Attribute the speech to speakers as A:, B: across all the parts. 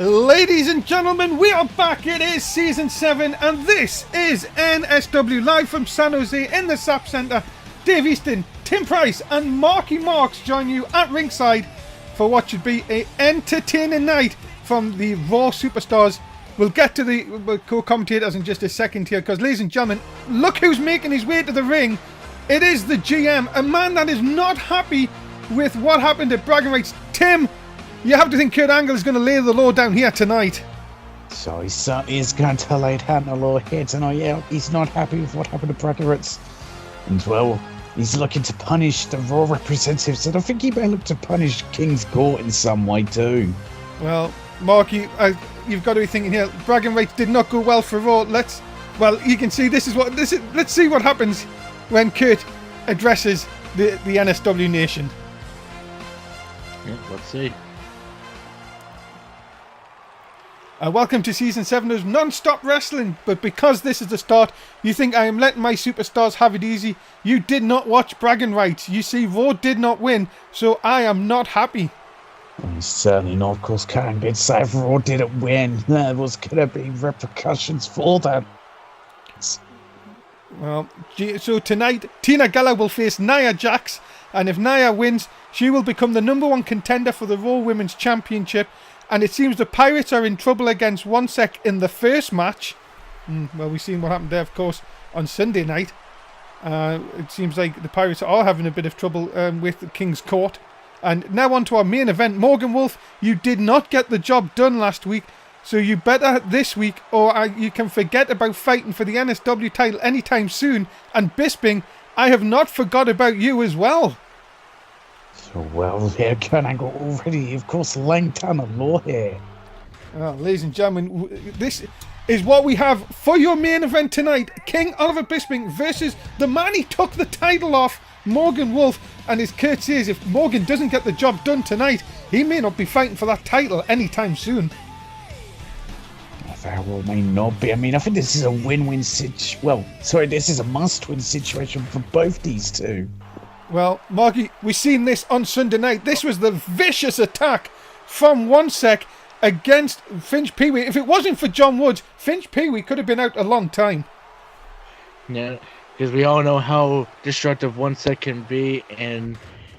A: Ladies and gentlemen, we are back. It is Season 7 and this is NSW live from San Jose in the SAP Centre. Dave Easton, Tim Price and Marky Marks join you at ringside for what should be an entertaining night from the Raw Superstars. We'll get to the co-commentators in just a second here because, ladies and gentlemen, look who's making his way to the ring. It is the GM, a man that is not happy with what happened at Bragging Rights. Tim, you have to think Kurt Angle is going to lay the law down here tonight.
B: So he certainly is going to lay down the law here tonight. Yeah, he's not happy with what happened to Bragging Rights. And well, he's looking to punish the Raw representatives. And I think he may look to punish King's Court in some way too.
A: Well, Marky, you've got to be thinking here, Bragging Rights did not go well for Raw. You can see this is. Let's see what happens when Kurt addresses the NSW Nation.
C: Yeah, let's see.
A: Welcome to Season 7 of Non-Stop Wrestling, but because this is the start, you think I am letting my superstars have it easy. You did not watch Bragging Rights. You see, Raw did not win, so I am not happy.
B: Certainly not. Of course, Karen did say if Raw didn't win, there was going to be repercussions for that.
A: Well, so tonight, Tina Geller will face Nia Jax, and if Nia wins, she will become the #1 contender for the Raw Women's Championship. And it seems the Pirates are in trouble against OneSec in the first match. Well, we've seen what happened there, of course, on Sunday night. It seems like the Pirates are having a bit of trouble with the King's Court. And now on to our main event. Morgan Wolf, you did not get the job done last week, so you better this week, or you can forget about fighting for the NSW title anytime soon. And Bisping, I have not forgot about you as well.
B: So, well, here Kurt Angle already, of course, laying down the law here.
A: Well, ladies and gentlemen, this is what we have for your main event tonight. King Oliver Bisping versus the man he took the title off, Morgan Wolf. And as Kurt says, if Morgan doesn't get the job done tonight, he may not be fighting for that title anytime soon.
B: Very well may not be. I mean, I think this is a win-win situation. This is a must-win situation for both these two.
A: Well, Marky, we've seen this on Sunday night. This was the vicious attack from OneSec against Finch Pee-wee. If it wasn't for John Woods, Finch Pee-wee could have been out a long time.
C: Yeah, because we all know how destructive OneSec can be, and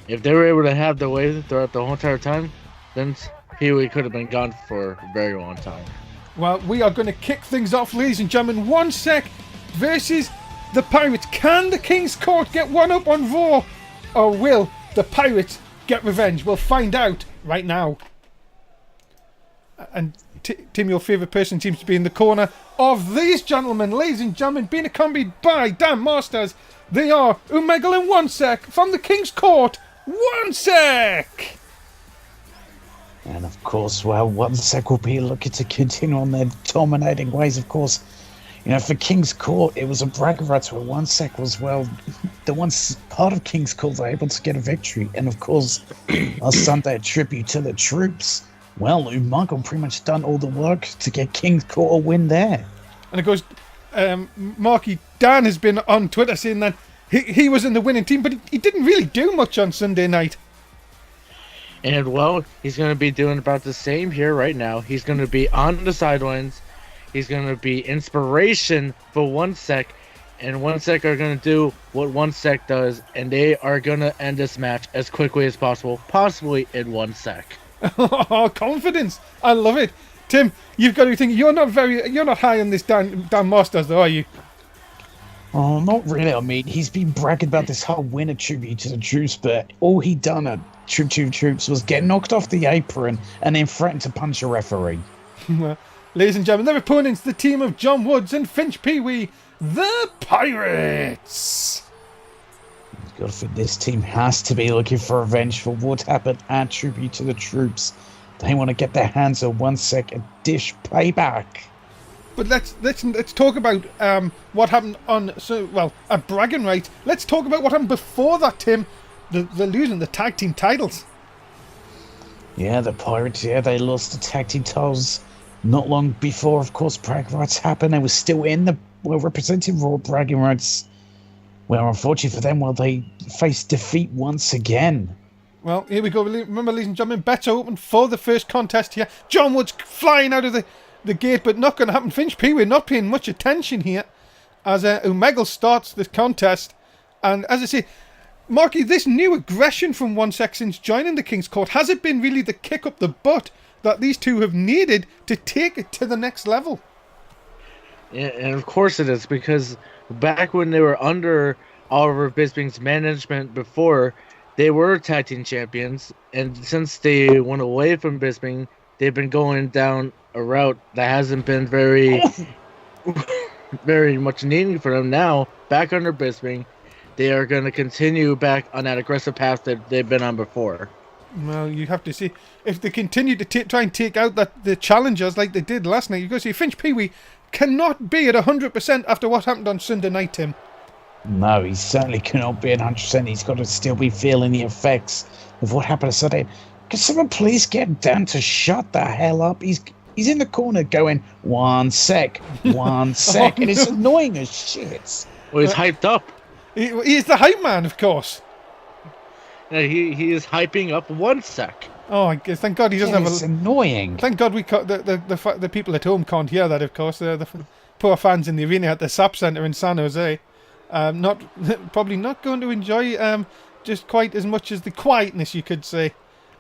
C: if they were able to have the way throughout the whole entire time, then Pee-wee could have been gone for a very long time.
A: Well, we are going to kick things off, ladies and gentlemen. OneSec versus the Pirates. Can the King's Court get one up on Raw? Or will the Pirates get revenge? We'll find out right now. And Tim, your favourite person seems to be in the corner of these gentlemen. Ladies and gentlemen, being accompanied by Dan Masters. They are Omegle and OneSec from the King's Court. OneSec!
B: And of course, well, OneSec will be looking to continue on their dominating ways, of course. You know, for King's Court, it was a Bragging Rights where OneSec was, well, the one part of King's Court they were able to get a victory. And of course, last Sunday, a tribute to the troops. Well, Umaga pretty much done all the work to get King's Court a win there.
A: And of course, Marky, Dan has been on Twitter saying that he was in the winning team, but he didn't really do much on Sunday night.
C: And, well, he's going to be doing about the same here right now. He's going to be on the sidelines. He's going to be inspiration for OneSec, and OneSec are going to do what OneSec does, and they are going to end this match as quickly as possible, possibly in 1 sec.
A: Oh, confidence! I love it. Tim, you've got to think you're not high on this Dan Masters, though, are you?
B: Oh, not really. I mean, he's been bragging about this whole winner tribute to the troops, but all he done at Troops was get knocked off the apron and then threaten to punch a referee.
A: Well, ladies and gentlemen, their opponents, the team of John Woods and Finch Pee-wee, the Pirates.
B: God, for this team has to be looking for revenge for what happened at Tribute to the Troops. They want to get their hands on OneSec and dish payback.
A: But let's talk about what happened at Bragging Rights. Let's talk about what happened before that, Tim. They're losing the tag team titles.
B: Yeah, the Pirates, they lost the tag team titles not long before, of course, Bragging Rights happened. They were still in the representing Raw Bragging Rights. Well, unfortunately for them, they faced defeat once again.
A: Well, here we go. Remember, ladies and gentlemen, bets are open for the first contest here. John Woods flying out of the gate, but not going to happen. Finch Pee-wee not paying much attention here as Omegle starts this contest. And as I say, Marky, this new aggression from One Sec since joining the King's Court, has it been really the kick up the butt that these two have needed to take it to the next level?
C: Yeah, and of course it is, because back when they were under Oliver Bisping's management before, they were tag team champions, and since they went away from Bisping, they've been going down a route that hasn't been very much needed for them. Now, back under Bisping, they are going to continue back on that aggressive path that they've been on before.
A: Well, you have to see if they continue to try and take out the challengers like they did last night. You got to see Finch Pee-wee cannot be at 100% after what happened on Sunday night, Tim.
B: No, he certainly cannot be at 100%. He's got to still be feeling the effects of what happened Sunday. Can someone please get Dan to shut the hell up? He's in the corner going, 1 sec, 1 sec, and it's annoying as shit.
C: Well, he's hyped up.
A: He's the hype man, of course.
C: Yeah, he is hyping up 1 sec.
A: Oh, I guess, thank God he doesn't have
B: It's annoying.
A: Thank God the people at home can't hear that, of course. The poor fans in the arena at the SAP Centre in San Jose. Probably not going to enjoy just quite as much as the quietness, you could say,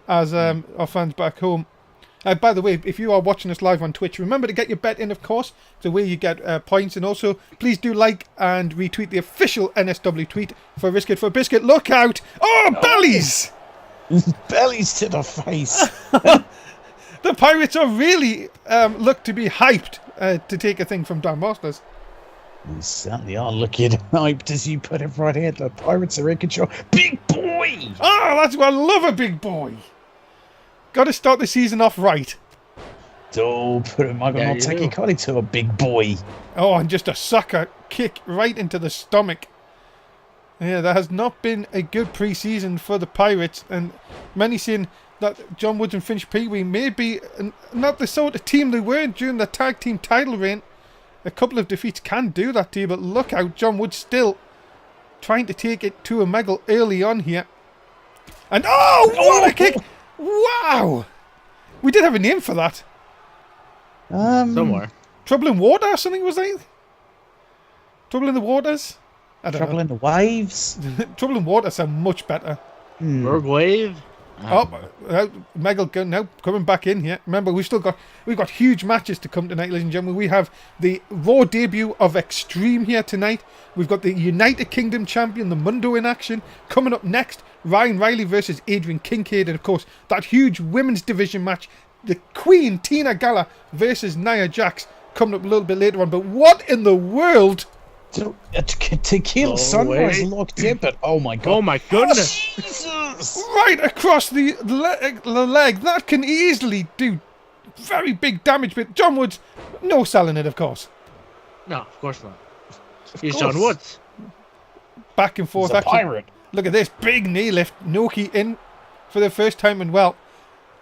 A: as our fans back home. By the way, if you are watching us live on Twitch, remember to get your bet in, of course. It's the way you get points. And also, please do like and retweet the official NSW tweet for Risk It for Biscuit. Look out! Oh, bellies!
B: Bellies to the face.
A: The Pirates are really look to be hyped to take a thing from Dan Masters.
B: We certainly are looking hyped, as you put it right here. The Pirates are in control. Big boy!
A: Oh, that's what I love, a big boy. Got to start the season off right.
B: Oh, put a Michael Montecchi Collie to a big boy.
A: Oh, and just a sucker kick right into the stomach. Yeah, there has not been a good pre-season for the Pirates, and many saying that John Woods and Finch Pee-wee may be not the sort of team they were during the tag team title reign. A couple of defeats can do that to you, but look out, John Woods still trying to take it to Omegle early on here. And what a kick! Wow! We did have a name for that.
C: Somewhere.
A: Trouble in Water or something, was that? Trouble in the Waters? I don't
B: Trouble
A: know.
B: in the Waves?
A: Trouble in Water sound much better.
C: Rogue Wave?
A: Omegle now coming back in here. Remember, we've got huge matches to come tonight, ladies and gentlemen. We have the Raw debut of Extreme here tonight. We've got the United Kingdom champion, the Mundo, in action. Coming up next, Ryan Riley versus Adrian Kincaid, and of course that huge women's division match, the Queen Tina Gala versus Nia Jax, coming up a little bit later on. But what in the world?
B: Tequila Sunrise locked in, but oh my god.
C: Oh my goodness.
B: Jesus.
A: Right across the leg. That can easily do very big damage, but John Woods, no selling it, of course.
C: No, of course not. He's John Woods.
A: Back and forth.
B: He's a pirate.
A: Look at this big knee lift. Noki in for the first time, and well,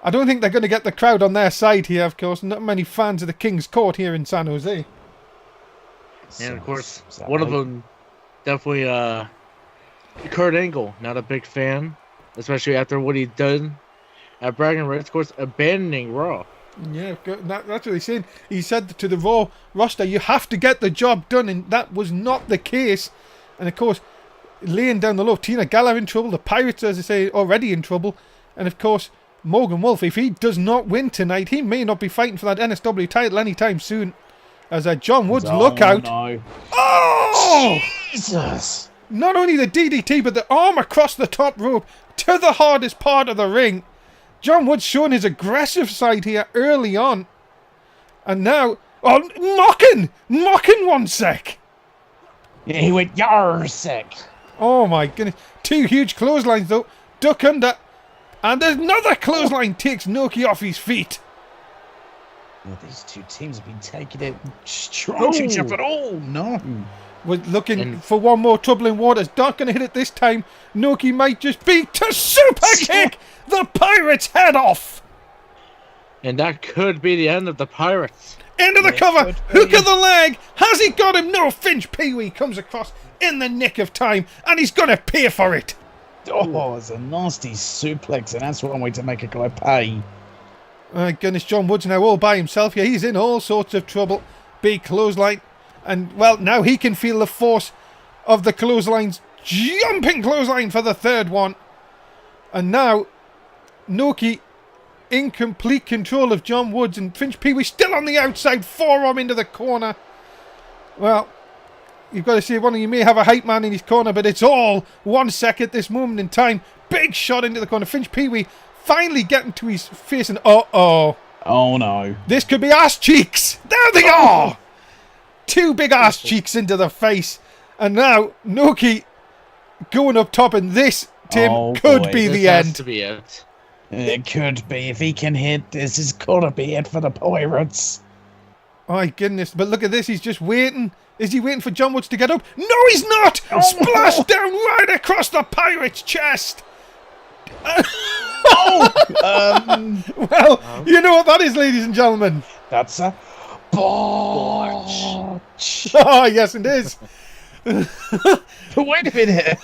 A: I don't think they're going to get the crowd on their side here, of course. Not many fans of the King's Court here in San Jose.
C: And of course, one of them definitely Kurt Angle, not a big fan, especially after what he did at Bragging Rights, of course, abandoning Raw.
A: Yeah, that's what he's saying. He said to the Raw roster, you have to get the job done, and that was not the case. And of course, laying down the law, Tina Gala in trouble, the Pirates, as I say, already in trouble, and of course, Morgan Wolf, if he does not win tonight, he may not be fighting for that NSW title anytime soon. As John Woods, look out.
B: No.
A: Oh!
B: Jesus!
A: Not only the DDT, but the arm across the top rope to the hardest part of the ring. John Woods showing his aggressive side here early on. And now, mocking 1 sec.
B: Yeah, he went yar sec.
A: Oh my goodness. 2 huge clotheslines though. Duck under. And there's another clothesline takes Noki off his feet.
B: Well, these two teams have been taking it strong to each other at all. No.
A: We're looking for one more Trouble in Waters. Not going to hit it this time. Noki might just be to super kick the Pirates' head off.
C: And that could be the end of the Pirates.
A: Into the cover. Hook of the leg. Has he got him? No. Finch Pee-wee comes across in the nick of time. And he's going to pay for it.
B: Oh, it's a nasty suplex, and that's one way to make a guy pay.
A: My goodness, John Woods now all by himself here. He's in all sorts of trouble. Big clothesline. And, well, now he can feel the force of the clotheslines. Jumping clothesline for the third one. And now, Noki in complete control of John Woods. And Finch Pee Wee still on the outside. Forearm into the corner. Well, you've got to say one of you may have a hype man in his corner, but it's all 1 sec at this moment in time. Big shot into the corner. Finch Pee Wee finally getting to his face, and oh
B: no,
A: this could be ass cheeks. There they are. Two big ass cheeks into the face, and now Noki going up top, and this, Tim, could be the end.
C: To be it.
B: It could be. If he can hit, this is gonna be it for the Pirates.
A: My goodness, but look at this, he's just waiting. Is he waiting for John Woods to get up? No, he's not. Splash down right across the Pirate's chest. Well, you know what that is, ladies and gentlemen.
B: That's a botch.
A: Oh, yes, it is.
B: But wait a minute.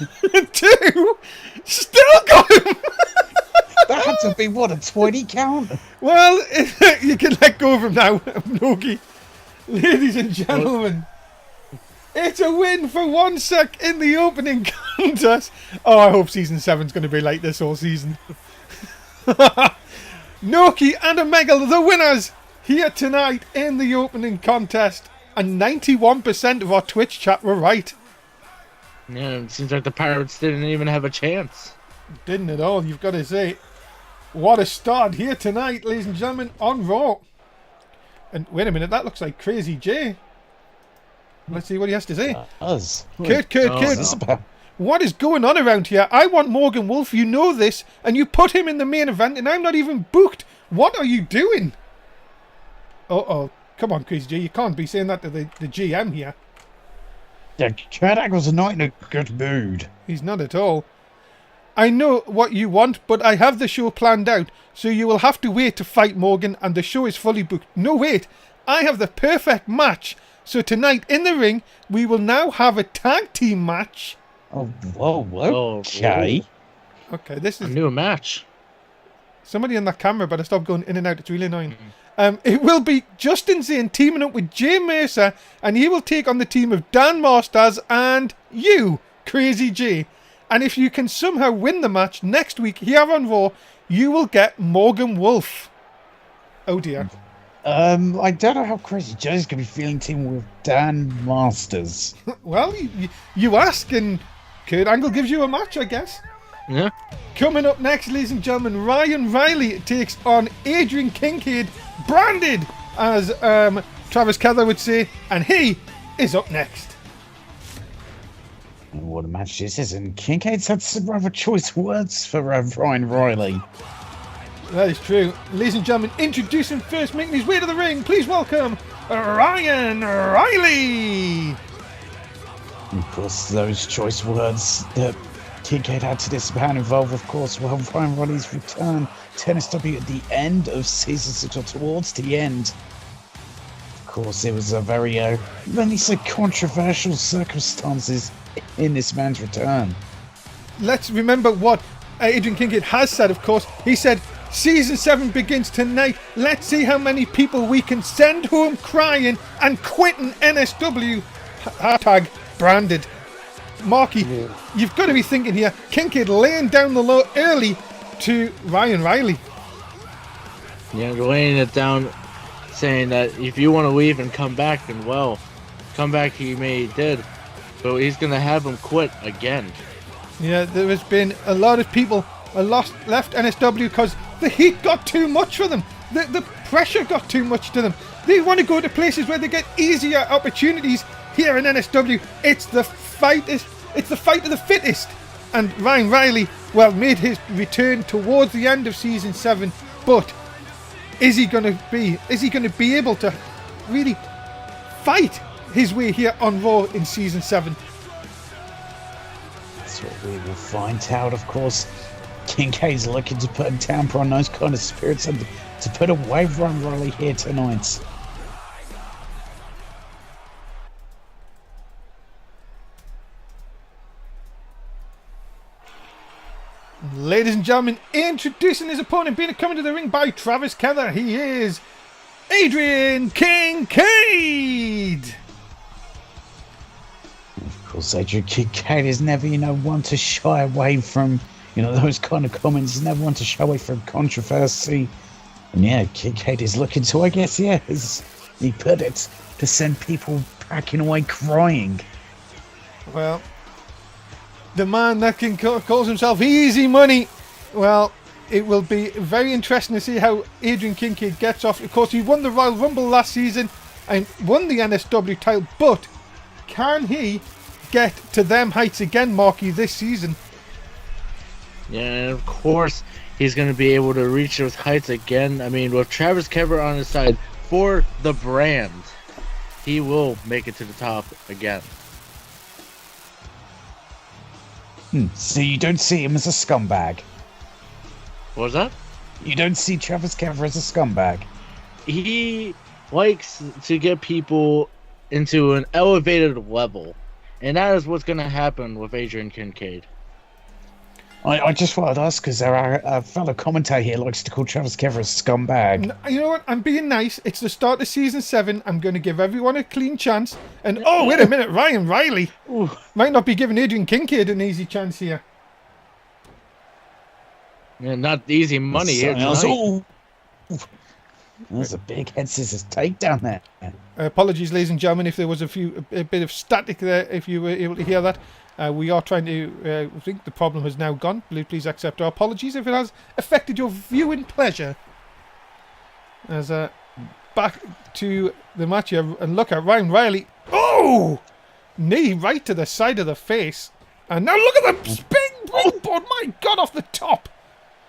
A: Two. Still got him.
B: That had to be, what, a 20 count?
A: Well, you can let go of him now, Noki. Ladies and gentlemen, it's a win for 1 sec in the opening contest. Oh, I hope Season 7's going to be like this all season. Noki and Omega, the winners, here tonight in the opening contest. And 91% of our Twitch chat were right.
C: Yeah, it seems like the Pirates didn't even have a chance.
A: Didn't at all, you've got to say. What a start here tonight, ladies and gentlemen, on Raw. And wait a minute, that looks like Crazy J. Let's see what he has to say. Kurt. What is going on around here? I want Morgan Wolf, you know this, and you put him in the main event, and I'm not even booked. What are you doing? Uh-oh. Come on, Crazy J, you can't be saying that to the GM here.
B: Yeah, Kurt Angle's not in a good mood.
A: He's not at all. I know what you want, but I have the show planned out, so you will have to wait to fight Morgan, and the show is fully booked. No, wait. I have the perfect match. So tonight in the ring, we will now have a tag team match.
B: Oh, whoa, okay.
A: Okay, this is
C: a new match.
A: Somebody on that camera better stop going in and out. It's really annoying. It will be Justin Zane teaming up with Jay Mercer, and he will take on the team of Dan Masters and you, Crazy J. And if you can somehow win the match next week here on Raw, you will get Morgan Wolf. Oh dear.
B: I don't know how Crazy J's going to be feeling teaming with Dan Masters.
A: Well, you ask, and Kurt Angle gives you a match, I guess.
C: Yeah.
A: Coming up next, ladies and gentlemen, Ryan Riley takes on Adrian Kincaid, branded, as Travis Kether would say, and he is up next.
B: What a match this is, and Kincaid's had some rather choice words for Ryan Riley.
A: That is true. Ladies and gentlemen, introducing first, making his way to the ring, please welcome Ryan Riley.
B: Of course, those choice words that Kincaid had to this man involve, of course, Ryan Riley's return to NSW at the end of Season 6, or towards the end. Of course, it was a very, many so controversial circumstances in this man's return.
A: Let's remember what Adrian Kincaid has said, of course. He said, Season 7 begins tonight. Let's see how many people we can send home crying and quitting NSW. Hashtag branded. Marky, you've got to be thinking here, Kincaid laying down the law early to Ryan Riley.
C: Yeah, laying it down, saying that if you want to leave and come back, and well, come back he did, but he's going to have him quit again.
A: Yeah, there has been a lot of people left NSW because the heat got too much for them. The pressure got too much to them. They want to go to places where they get easier opportunities. Here in NSW, it's the fight of the fittest. And Ryan Riley, well, made his return towards the end of Season 7, but is he going to be able to really fight his way here on Raw in Season 7?
B: That's what we will find out, of course. Kincaid's looking to put a damper on those kind of spirits and to put away Ryan Riley here tonight.
A: Ladies and gentlemen, introducing his opponent, being coming to the ring by Travis Keller, he is Adrian Kincaid.
B: Of course, Adrian Kincaid is never, one to shy away from, those kind of comments. He's never one to shy away from controversy. And yeah, Kincaid is looking to, I guess, as he put it, to send people packing away crying.
A: Well, the man that calls himself Easy Money. Well, it will be very interesting to see how Adrian Kincaid gets off. Of course, he won the Royal Rumble last season and won the NSW title, but can he get to them heights again, Marky, this season?
C: Yeah, and of course, he's going to be able to reach those heights again. I mean, with Travis Keller on his side for the brand, he will make it to the top again.
B: So you don't see him as a scumbag?
C: What was that?
B: You don't see Travis Keller as a scumbag?
C: He likes to get people into an elevated level, and that is what's going to happen with Adrian Kincaid.
B: I just wanted to ask, because our fellow commentator here likes to call Travis Keller a scumbag.
A: You know what? I'm being nice. It's the start of season 7. I'm going to give everyone a clean chance. And oh, wait a minute, Ryan Riley might not be giving Adrian Kincaid an easy chance here.
C: Yeah, not easy money here tonight.
B: There's a big head scissors takedown there.
A: Apologies, ladies and gentlemen, if there was a bit of static there, if you were able to hear that. We are trying to, I think the problem has now gone. Please accept our apologies if it has affected your viewing pleasure. As back to the match here, and look at Ryan Riley. Oh! Knee right to the side of the face. And now look at the springboard, my God, off the top.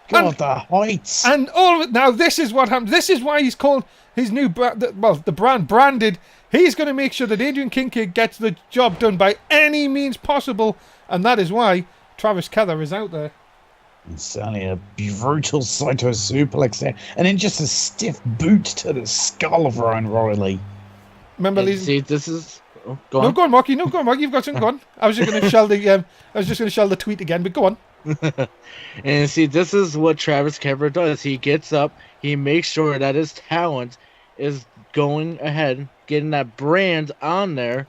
B: God, the heights.
A: And all of it. Now, this is what happened. This is why he's called his new brand, the brand branded. He's going to make sure that Adrian Kincaid gets the job done by any means possible. And that is why Travis Keller is out there.
B: It's only a brutal Saito suplex there. And then just a stiff boot to the skull of Ryan Riley.
A: Remember,
C: see, this is... Oh, go on.
A: No, go on, Marky. No, go on, Marky. You've got something. Go on. I was just going to shell the tweet again, but go on.
C: And see, this is what Travis Keller does. He gets up, he makes sure that his talent is going ahead, getting that brand on there,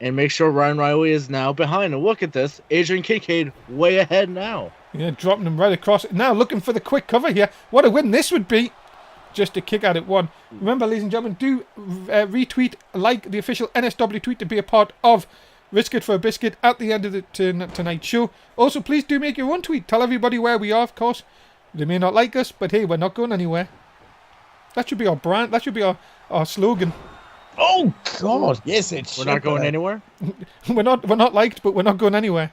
C: and make sure Ryan Riley is now behind him. Look at this. Adrian Kincaid way ahead now.
A: Yeah, dropping him right across. Now looking for the quick cover here. What a win this would be. Just to kick out at one. Remember, ladies and gentlemen, do retweet, like the official NSW tweet to be a part of Risk It for a Biscuit at the end of the tonight's show. Also, please do make your own tweet. Tell everybody where we are, of course. They may not like us, but hey, we're not going anywhere. That should be our brand. That should be our slogan.
B: Oh, God. Yes, it's
C: We're not going anywhere?
A: We're not liked, but we're not going anywhere.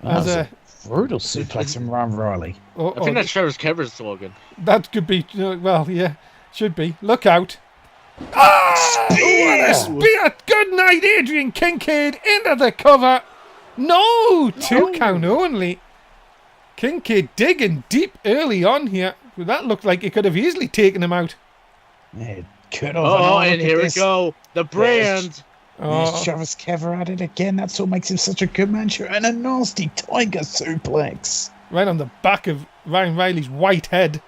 B: As a brutal suplex from Ryan Riley.
C: I think that's Travis Keller's slogan.
A: That could be, well, yeah, should be. Look out. Ah! What a spear! Good night, Adrian Kincaid into the cover. No, 2 count only. Kincaid digging deep early on here. That looked like it could have easily taken him out.
B: Yeah, it could have.
C: Oh, and here we go. The brand.
B: There's Travis Keller at it again. That's what makes him such a good man. And a nasty tiger suplex.
A: Right on the back of Ryan Riley's white head.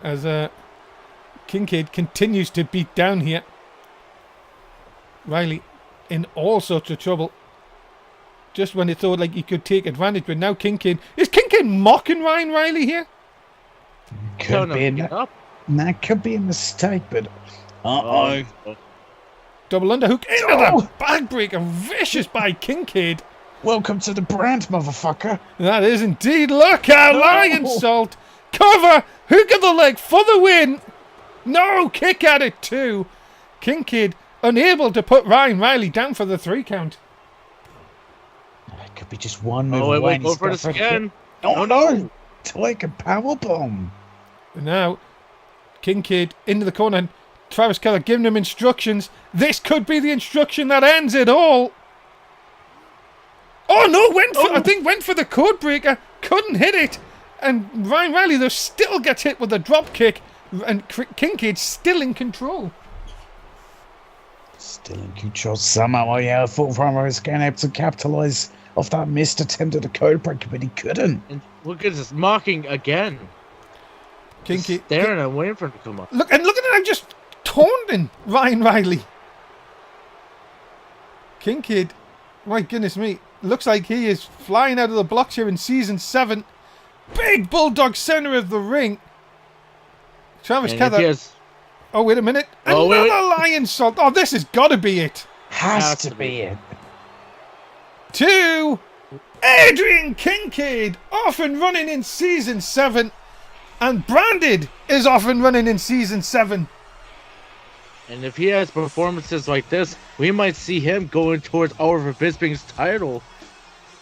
A: As Kincaid continues to beat down here. Riley in all sorts of trouble. Just when it thought like he could take advantage, but now Kincaid... Is Kincaid mocking Ryan Riley here?
B: Could be. That could be a mistake, but... Uh-oh.
A: Double underhook into the backbreaker. Vicious by Kincaid.
B: Welcome to the brand, motherfucker.
A: That is indeed. Look out, Lion Salt. Cover. Hook of the leg for the win. No, kick at it too. Kincaid unable to put Ryan Riley down for the 3 count.
B: It could be just one move
C: away.
B: Wait,
C: go for this again.
B: Oh no! Tiger powerbomb.
A: Now, Kincaid into the corner. And Travis Keller giving him instructions. This could be the instruction that ends it all. Oh no! I think went for the code breaker. Couldn't hit it. And Ryan Riley though still gets hit with a drop kick. And Kincaid's still in control.
B: Dylan Kuchar somehow, I thought Rama was going to be able to capitalize off that missed attempt at a code breaker, but he couldn't.
C: And look at this, mocking again.
A: Kinky.
C: Staring and waiting for him to come up.
A: Look at him just taunting Ryan Riley. Kincaid, my goodness me, looks like he is flying out of the blocks here in Season 7. Big Bulldog center of the ring. Travis Kether. Oh, wait a minute. Another lion salt. Oh, this has got to be it.
B: Has to be it.
A: 2. Adrian Kincaid, off and running in Season 7. And Branded is off and running in Season 7.
C: And if he has performances like this, we might see him going towards Oliver Bisping's title.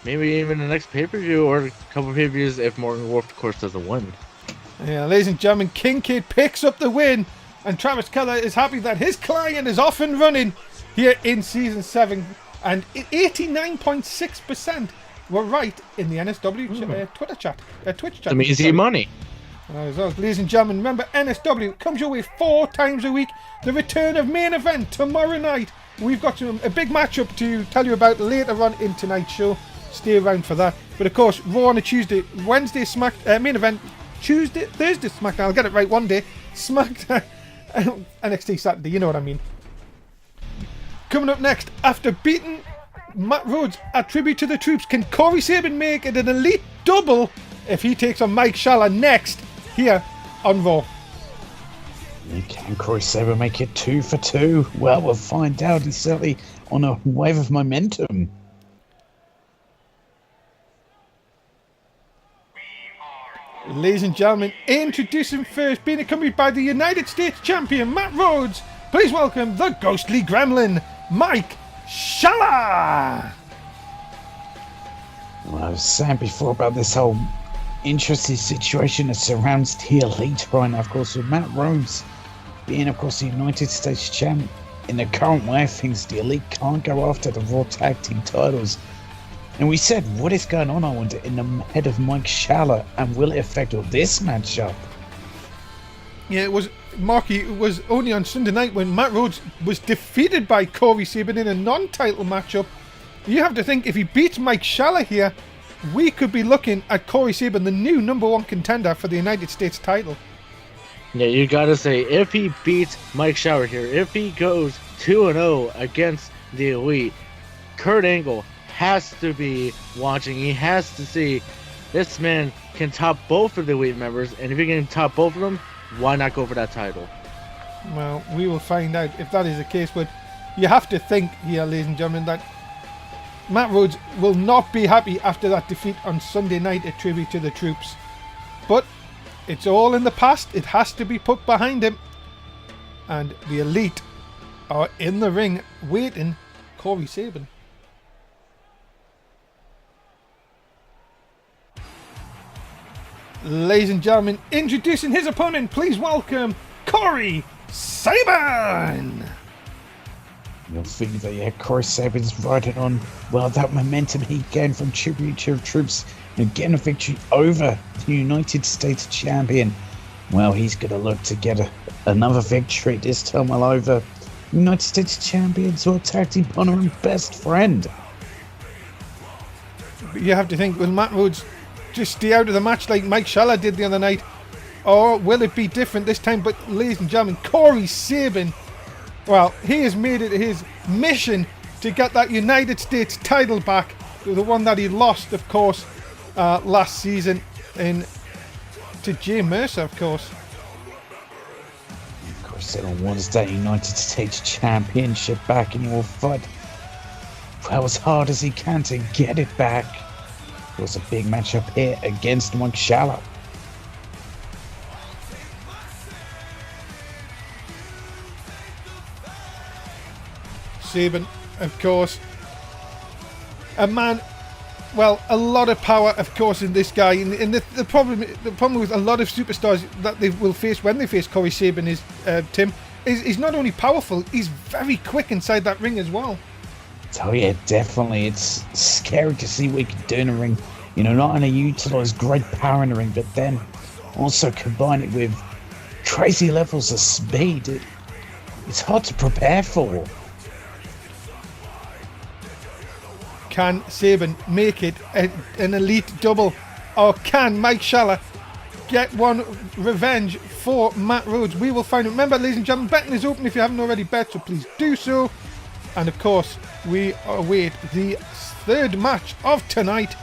C: Maybe even the next pay-per-view or a couple of pay-per-views if Morgan Wolf, of course, doesn't win. Yeah,
A: ladies and gentlemen, Kincaid picks up the win. And Travis Keller is happy that his client is off and running here in Season 7. And 89.6% were right in the NSW Twitter chat, Twitch chat.
C: Some easy money.
A: So, ladies and gentlemen, remember NSW comes your way 4 times a week. The return of main event tomorrow night. We've got a big matchup to tell you about later on in tonight's show. Stay around for that. But of course, Raw on a Tuesday, Wednesday main event, Thursday SmackDown. I'll get it right one day. SmackDown, NXT Saturday. You know what I mean. Coming up next, after beating Matt Rhodes, a tribute to the troops, can Corey Sabin make it an elite double if he takes on Mike Schaller next here on Raw?
B: Can Corey Sabin make it 2 for 2? Well, we'll find out. He's certainly on a wave of momentum.
A: Ladies and gentlemen, introducing first, being accompanied by the United States Champion Matt Rhodes. Please welcome the ghostly gremlin, Mike Schaller.
B: Well, I was saying before about this whole interesting situation that surrounds the Elite right now, of course, with Matt Rhodes being, of course, the United States champ. In the current way of things, the Elite can't go after the Raw Tag Team titles. And we said, what is going on, I wonder, in the head of Mike Schaller, and will it affect this matchup?
A: Yeah, it was, Marky, it was only on Sunday night when Matt Rhodes was defeated by Corey Sabin in a non-title matchup. You have to think, if he beats Mike Schaller here, we could be looking at Corey Sabin, the new #1 contender for the United States title.
C: Yeah, you gotta say, if he beats Mike Schaller here, if he goes 2-0 against the Elite, Kurt Angle has to be watching. He has to see this man can top both of the Elite members, and if he can top both of them, why not go for that title?
A: Well, we will find out if that is the case, but you have to think here, ladies and gentlemen, that Matt Rhodes will not be happy after that defeat on Sunday night at Tribute to the Troops. But it's all in the past. It has to be put behind him. And the Elite are in the ring waiting Corey Sabin. Ladies and gentlemen, introducing his opponent, please welcome Corey Sabin.
B: You'll think that, Corey Sabin's riding on, well, that momentum he gained from Tribute to the Troops and getting a victory over the United States Champion. Well, he's going to look to get another victory, this time all over United States Champions or tag team partner and best friend.
A: You have to think, will Matt Rhodes just stay out of the match like Mike Schaller did the other night? Or will it be different this time? But ladies and gentlemen, Corey Sabin, well, he has made it his mission to get that United States title back, the one that he lost, of course, last season to Jay Mercer, of course.
B: Of course, Sabin wants that United States Championship back, and he will fight well as hard as he can to get it back. It was a big matchup here against Mike Schaller.
A: Sabin, of course, a man, well, a lot of power, of course, in this guy. And the problem with a lot of superstars that they will face when they face Corey Sabin is, Tim, is he's not only powerful, he's very quick inside that ring as well.
B: Oh yeah, definitely. It's scary to see what he can do in the ring. Not only utilize great power in the ring, but then also combine it with crazy levels of speed. It's hard to prepare for.
A: can Sabin make it an elite double? Or can Mike Schaller get one revenge for Matt Rhodes? We will find out. Remember, ladies and gentlemen, betting is open if you haven't already bet, so please do so. And of course, we await the third match of tonight,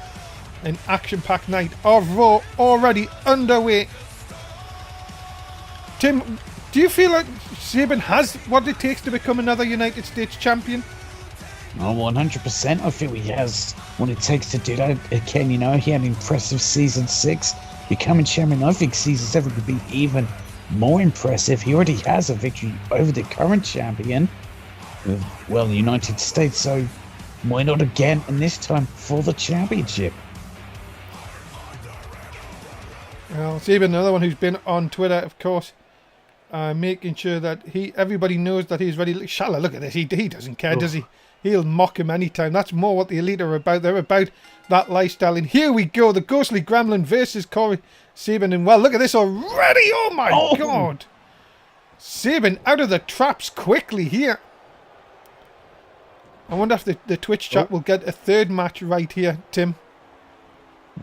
A: an action-packed night of Raw already underway. Tim, do you feel like Sabin has what it takes to become another United States champion?
B: Oh, 100%. I feel he has what it takes to do that. Again, you know, he had an impressive season 6. Becoming champion, I think season 7 could be even more impressive. He already has a victory over the current champion, well, the United States, so why not again, and this time for the championship?
A: Well, Sabin, another one who's been on Twitter, of course, making sure that everybody knows that he's ready. Schaller, look at this. He doesn't care, does he? He'll mock him anytime. That's more what the Elite are about. They're about that lifestyle. And here we go. The Ghostly Gremlin versus Corey Sabin. And well, look at this already. Oh my God. Sabin out of the traps quickly here. I wonder if the Twitch chat will get a third match right here, Tim.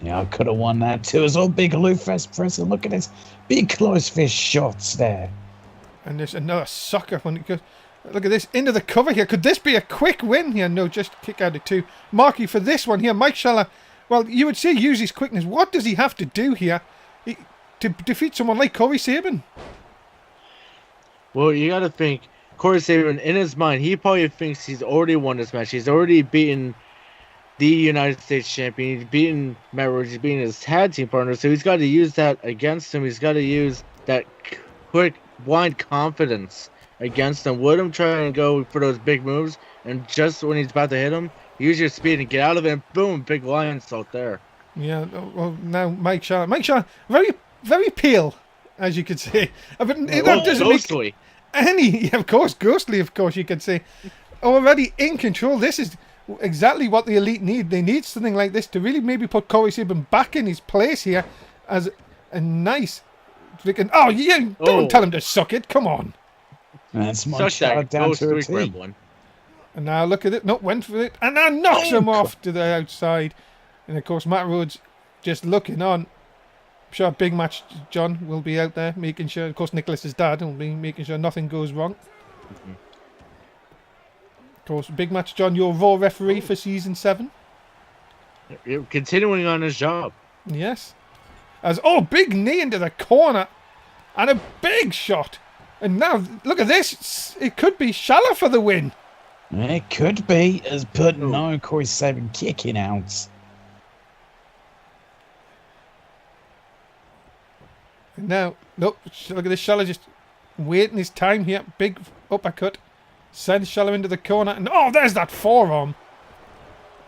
B: Yeah, I could have won that too. It's all big Lou Fest press. And look at this. Big close fish shots there.
A: And there's another sucker when it goes. Look at this, into the cover here. Could this be a quick win here? No, just kick out of 2. Marky for this one here. Mike Schaller, well, you would say use his quickness. What does he have to do here to defeat someone like Corey Sabin?
C: Well, you got to think, Corey Sabin, in his mind, he probably thinks he's already won this match. He's already beaten the United States champion. He's beaten Matt Rhodes. He's beaten his tag team partner. So he's got to use that against him. He's got to use that quick, blind confidence against him. Let him try and go for those big moves, and just when he's about to hit him, use your speed and get out of it, and boom, big lion salt there.
A: Yeah, well, now Mike Schaller, very, very pale, as you could say. But that doesn't
C: ghostly.
A: Make any, yeah, of course, ghostly, of course, you could say. Already in control. This is exactly what the Elite need. They need something like this to really maybe put Corey Sabin back in his place here as a nice freaking... Oh, yeah, don't tell him to suck it, come on.
B: That's my shot down to a T.
A: And now look at it. No, went for it. And now knocks him off to the outside. And of course, Matt Rhodes just looking on. I'm sure Big Match John will be out there making sure. Of course, Nicholas's dad will be making sure nothing goes wrong. Mm-hmm. Of course, Big Match John, your Raw referee for season 7.
C: You're continuing on his job.
A: Yes. As big knee into the corner. And a big shot. And now, look at this. It could be Schaller for the win.
B: It could be, but no, Corey Sabin kicking out.
A: And now, look at this. Schaller just waiting his time here. Big uppercut. Sends Schaller into the corner. And there's that forearm.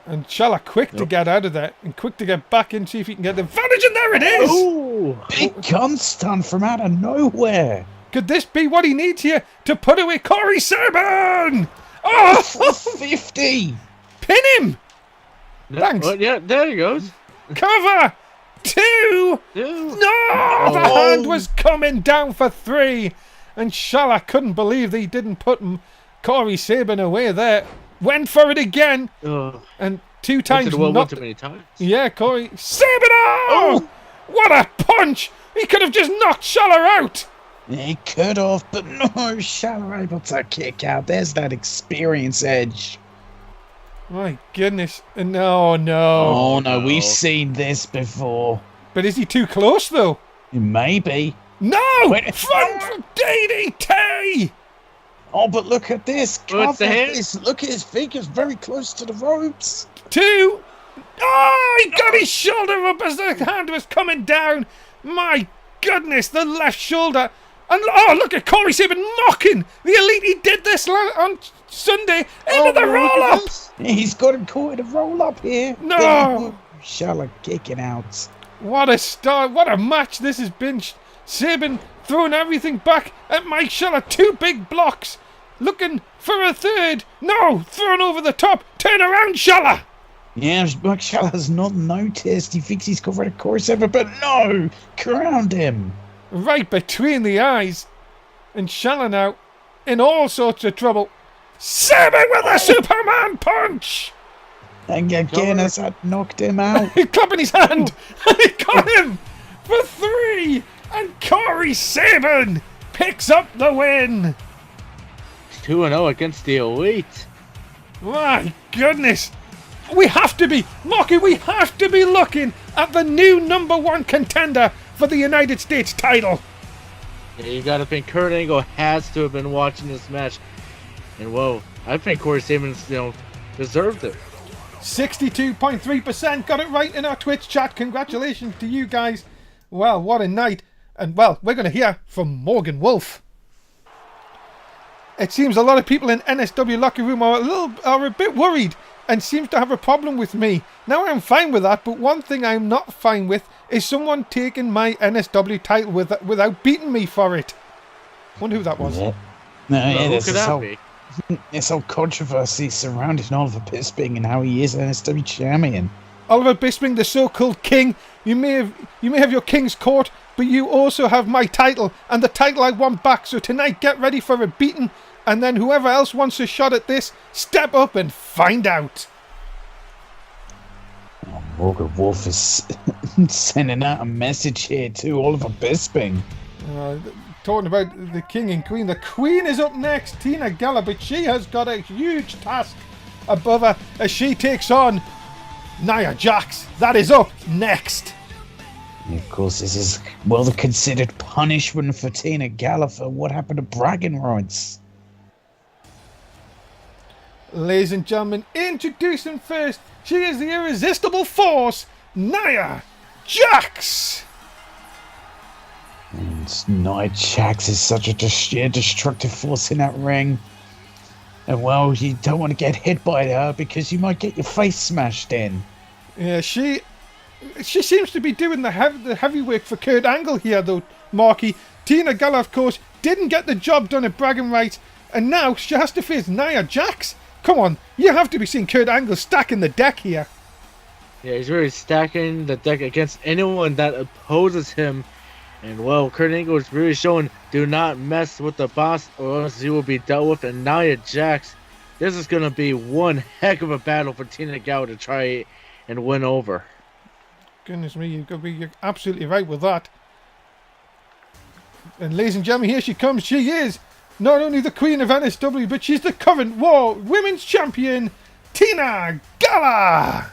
A: And Schaller quick to get out of there. And quick to get back in, see if he can get the advantage. And there it is.
B: Big gun stun from out of nowhere.
A: Could this be what he needs here to put away Corey Sabin?
B: 50!
A: Pin him! Thanks.
C: Yeah, there he goes.
A: Cover! 2! No! The hand was coming down for 3. And Schaller couldn't believe they didn't put Corey Sabin away there. Went for it again. And 2 times.
C: Not too many times.
A: Yeah, Corey Sabin! What a punch! He could have just knocked Schaller out.
B: He could have, but no, Schaller able to kick out. There's that experience edge.
A: My goodness. No.
B: Oh, no, we've seen this before.
A: But is he too close, though?
B: Maybe.
A: No! Front DDT!
B: Oh, but look at this.
C: What's the hit?
B: Look at his fingers very close to the ropes.
A: 2. He got his shoulder up as the hand was coming down. My goodness, the left shoulder. And look at Corey Sabin mocking the Elite. He did this on Sunday into the roll-up.
B: He's got him caught in a roll-up here.
A: No.
B: Schaller kicking out.
A: What a start. What a match this has been. Sabin throwing everything back at Mike Schaller. 2 big blocks. Looking for a third. No. Thrown over the top. Turn around, Schaller.
B: Yeah, Mike Schaller's not noticed. He thinks he's covered a Corey Sabin, but no. Crowned him. Right between the eyes. And Schaller now in all sorts of trouble. Sabin with a Superman punch. And again, as I knocked him out.
A: He's clapping his hand, and he got him for 3. And Corey Sabin picks up the win.
C: 2-0 against the Elite.
A: My goodness. We have to be, Marky, we have to be looking at the new #1 contender for the United States title.
C: Yeah, you gotta think Kurt Angle has to have been watching this match. And whoa, I think Corey Sabin's, deserved it.
A: 62.3% got it right in our Twitch chat. Congratulations to you guys. Well, what a night. And well, we're going to hear from Morgan Wolf. It seems a lot of people in NSW locker room are a bit worried and seems to have a problem with me. Now I'm fine with that, but one thing I'm not fine with is someone taking my NSW title without beating me for it. Wonder who that was.
B: Yeah. No,
C: Who could that be?
B: This whole controversy surrounding Oliver Bisping and how he is NSW champion.
A: Oliver Bisping, the so-called king. You may have your king's court, but you also have my title, and the title I want back. So tonight, get ready for a beating, and then whoever else wants a shot at this, step up and find out.
B: Oh, Morgan Wolf is sending out a message here to Oliver Bisping.
A: Talking about the king and queen. The queen is up next, Tina Geller, but she has got a huge task above her as she takes on Nia Jax. That is up next.
B: And of course, this is the considered punishment for Tina Geller for what happened to bragging rights.
A: Ladies and gentlemen, introducing first, she is the irresistible force, Nia Jax.
B: And Nia Jax is such a destructive force in that ring. And well, you don't want to get hit by her because you might get your face smashed in.
A: Yeah, she seems to be doing the heavy work for Kurt Angle here, though, Marky. Tina Geller, of course, didn't get the job done at bragging rights, and now she has to face Nia Jax. Come on, you have to be seeing Kurt Angle stacking the deck here.
C: Yeah, he's really stacking the deck against anyone that opposes him. And well, Kurt Angle is really showing, do not mess with the boss or else you will be dealt with. And Nia Jax, this is going to be one heck of a battle for Tina Geller to try and win over.
A: Goodness me, you're absolutely right with that. And ladies and gentlemen, here she comes. She is not only the queen of NSW, but she's the current Raw Women's Champion, Tina Geller.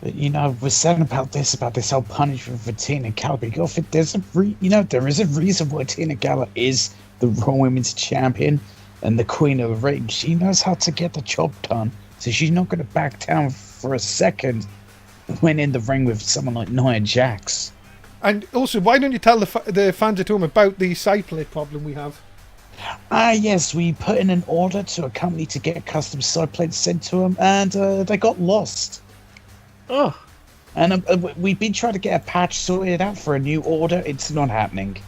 B: But, we're saying about this whole punishment for Tina Geller, because there's there is a reason why Tina Geller is the Raw Women's Champion and the Queen of the Ring. She knows how to get the job done, so she's not going to back down for a second when in the ring with someone like Nia Jax.
A: And also, why don't you tell the fans at home about the side play problem we have?
B: Yes, we put in an order to a company to get custom side plates sent to them, and they got lost.
C: Oh.
B: And we've been trying to get a patch sorted out for a new order. It's not happening.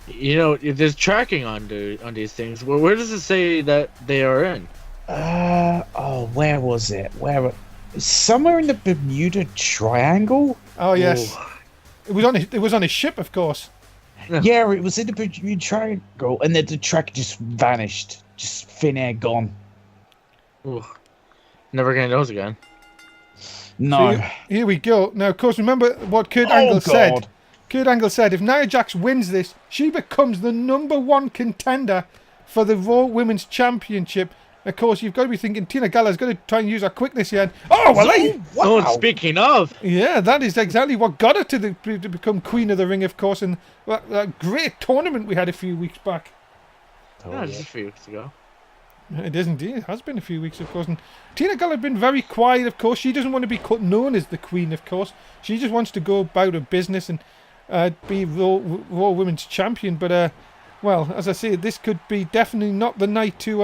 C: There's tracking on these things. Where does it say that they are in?
B: Where was it? Somewhere in the Bermuda Triangle?
A: Oh, yes. Ooh. It was on a ship, of course.
B: Yeah, it was in the Bermuda Triangle, and then the track just vanished. Just thin air gone.
C: Ooh. Never getting those again.
B: No.
A: So here we go. Now, of course, remember what Kurt Angle said. Kurt Angle said, if Nia Jax wins this, she becomes the #1 contender for the Raw Women's Championship. Of course, you've got to be thinking Tina Geller's going to try and use her quickness here.
C: Oh, speaking of.
A: Yeah, that is exactly what got her to become Queen of the Ring, of course, and that great tournament we had a few weeks back.
C: Just a few weeks ago.
A: It is indeed. It has been a few weeks, of course. And Tina Geller has been very quiet, of course. She doesn't want to be known as the Queen, of course. She just wants to go about her business and be Raw Women's Champion. But, well, as I say, this could be definitely not the night to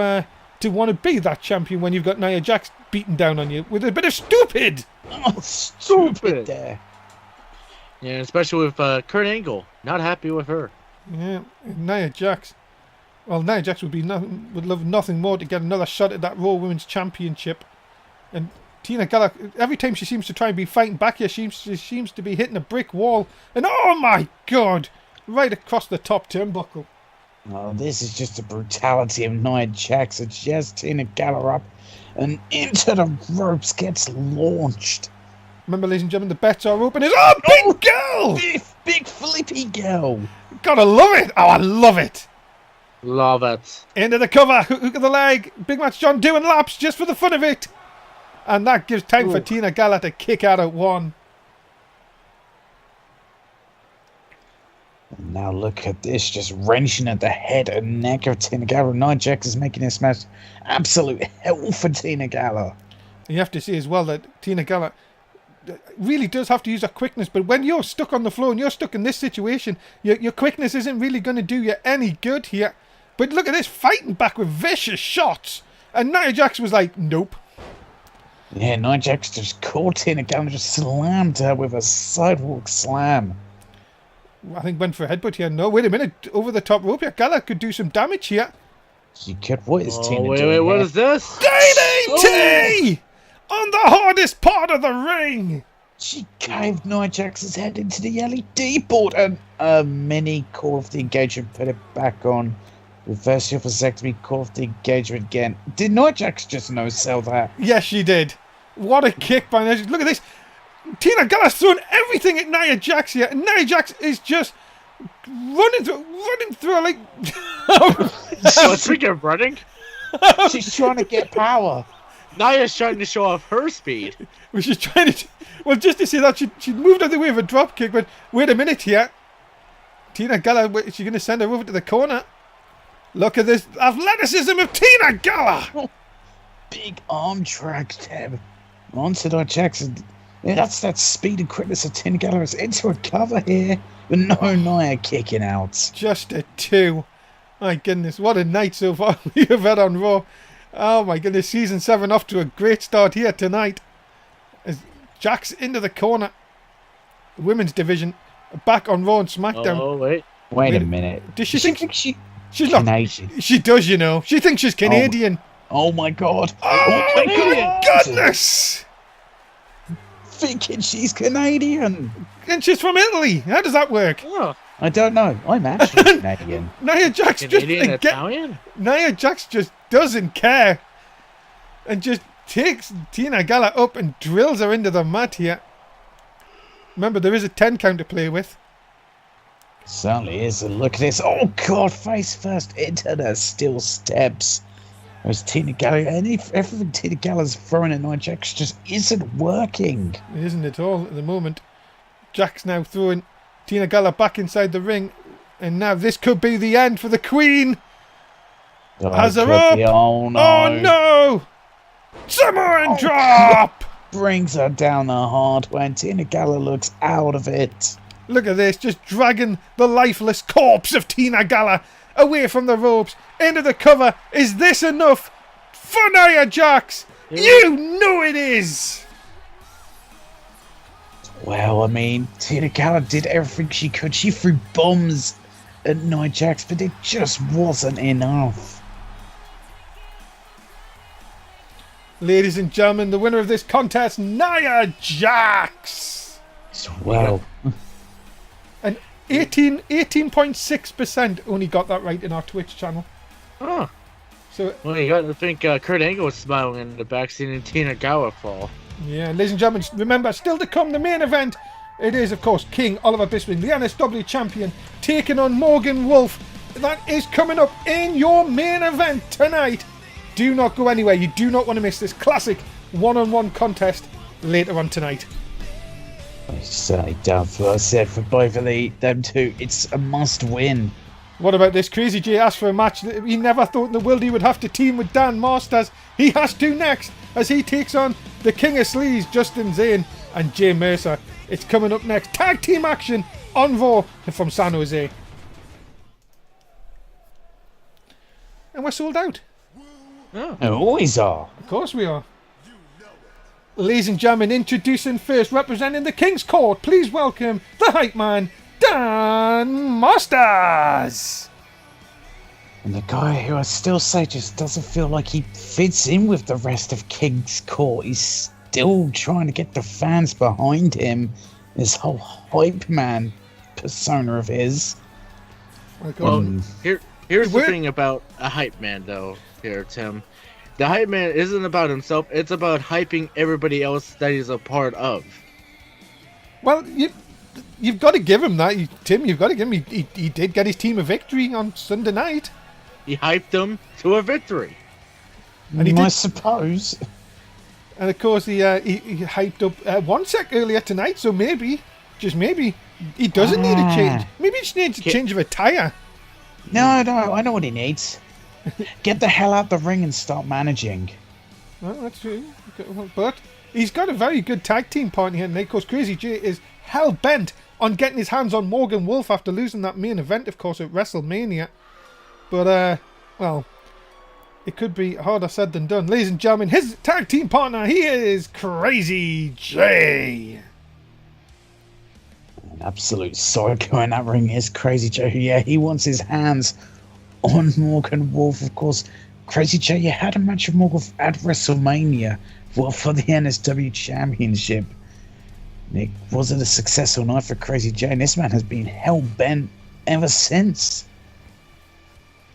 A: want to be that champion when you've got Nia Jax beating down on you with a bit of stupid.
B: Oh, stupid there.
C: Yeah, especially with Kurt Angle. Not happy with her.
A: Yeah, Nia Jax. Well, Nia Jax would love nothing more to get another shot at that Raw Women's Championship. And Tina Geller, every time she seems to try and be fighting back here, she seems to be hitting a brick wall. And oh my God, right across the top turnbuckle.
B: Oh, this is just the brutality of Nia Jax. And she has Tina Geller up. and into the ropes gets launched.
A: Remember, ladies and gentlemen, the bets are open. Big girl!
B: Big flippy girl.
A: Gotta love it. Oh, I love it.
C: Love it.
A: Into the cover, hook of the leg. Big Match John doing laps just for the fun of it. And that gives time for Tina Gala to kick out at 1.
B: And now look at this, just wrenching at the head and neck of Tina Gala. Nia Jax is making this match absolute hell for Tina Gala.
A: You have to see as well that Tina Gala really does have to use her quickness, but when you're stuck on the floor and you're stuck in this situation, your quickness isn't really going to do you any good here. But look at this, fighting back with vicious shots. And Nia Jax was like, nope.
B: Yeah, Nia Jax just caught Tina Gala and just slammed her with a sidewalk slam.
A: I think went for a headbutt here. No, wait a minute. Over the top rope here. Gala could do some damage here.
B: She could. What is Tina doing?
C: Wait, what is this?
A: DDT! On the hardest part of the ring.
B: She caved Nia Jax's head into the LED board and a mini call of the engagement, put it back on. Reverse your vasectomy, call of the engagement again. Did Nia Jax just no-sell that?
A: Yes, she did. What a kick by Nia Jax. Look at this. Tina Gala's throwing everything at Nia Jax here, and Nia Jax is just running through like.
C: Speaking of running,
B: she's trying to get power.
C: Nia's trying to show off her speed.
A: Well, she's trying to. Well, just to see that she moved out of the way of a drop kick, but wait a minute here. Tina Gala, is she going to send her over to the corner? Look at this athleticism of Tina Gala.
B: Big arm drag tab onto Nia Jax. Yeah, that's that speed and quickness of Tina Gala is into a cover here. But no Nia kicking out.
A: Just a 2. My goodness, what a night so far we have had on Raw. Oh my goodness, Season 7 off to a great start here tonight. As Jax into the corner. The women's division back on Raw and SmackDown.
C: Oh, wait.
B: Wait a minute.
A: Does she think
B: she's
A: Canadian? Not. She does, you know. She thinks she's Canadian.
B: Oh my god.
A: Oh my goodness.
B: Thinking she's Canadian.
A: And she's from Italy. How does that work?
C: Oh.
B: I don't know. I'm actually Canadian.
A: Nia Jax
C: Italian?
A: Nia Jax just doesn't care. And just takes Tina Gala up and drills her into the mat here. Remember, there is a 10 count to play with.
B: Certainly is. And look at this. Oh god, face first into the steel steps. There's Tina Gala, and everything Tina Gala's throwing at Nia Jax just isn't working.
A: It isn't at all at the moment. Jax now throwing Tina Gala back inside the ring, and now this could be the end for the Queen. Has her up.
B: Oh no!
A: Oh no! Samoan drop.
B: Brings her down the hard way, and Tina Gala looks out of it.
A: Look at this, just dragging the lifeless corpse of Tina Gala away from the ropes, into the cover. Is this enough for Nia Jax?
C: Yeah.
A: You know it is!
B: Well, I mean, Tina Gala did everything she could. She threw bombs at Nia Jax, but it just wasn't enough.
A: Ladies and gentlemen, the winner of this contest, Nia Jax!
B: Well...
A: And 18.6% only got that right in our Twitch channel.
C: Oh.
A: So,
C: Well, you got to think Kurt Angle was smiling in the back seeing Tina Gala fall.
A: yeah, ladies and gentlemen, remember, still to come, the main event. It is, of course, King Oliver Bisping, the NSW champion, taking on Morgan Wolf. That is coming up in your main event tonight. Do not go anywhere. You do not want to miss this classic one-on-one contest later on tonight.
B: I certainly don't feel I said for both of them two, it's a must win.
A: What about this? Crazy J asked for a match that he never thought in the world he would have to team with Dan Masters. He has to next as he takes on the King of Sleaze, Justin Zane and Jay Mercer. It's coming up next. Tag team action on Raw from San Jose. And we're sold out.
C: Oh.
B: They always are.
A: Of course we are. Ladies and gentlemen, introducing first, representing the King's Court, please welcome the hype man, Dan Masters.
B: And the guy who I still say just doesn't feel like he fits in with the rest of King's Court. He's still trying to get the fans behind him. This whole hype man persona of his.
A: Well,
C: Here's the thing about a hype man, though, here, Tim. The hype man isn't about himself. It's about hyping everybody else that he's a part of.
A: Well, you've got to give him that, Tim. You've got to give him. He did get his team a victory on Sunday night.
C: He hyped them to a victory.
A: And
B: I suppose.
A: And of course, he hyped up one sec earlier tonight. So maybe, just maybe, he doesn't need a change. Maybe he just needs a change of a tire.
B: No, I know what he needs. Get the hell out the ring and start managing.
A: Well, that's true. But he's got a very good tag team partner here. And of course, Crazy J is hell bent on getting his hands on Morgan Wolf after losing that main event, of course, at WrestleMania. But, well, it could be harder said than done. Ladies and gentlemen, his tag team partner, he is Crazy J.
B: An absolute psycho in that ring is Crazy J. Yeah, he wants his hands on Morgan Wolf. Of course, Crazy J, you had a match with Morgan Wolf at WrestleMania for the NSW Championship. Nick, was it a successful night for Crazy J? And this man has been hell-bent ever since.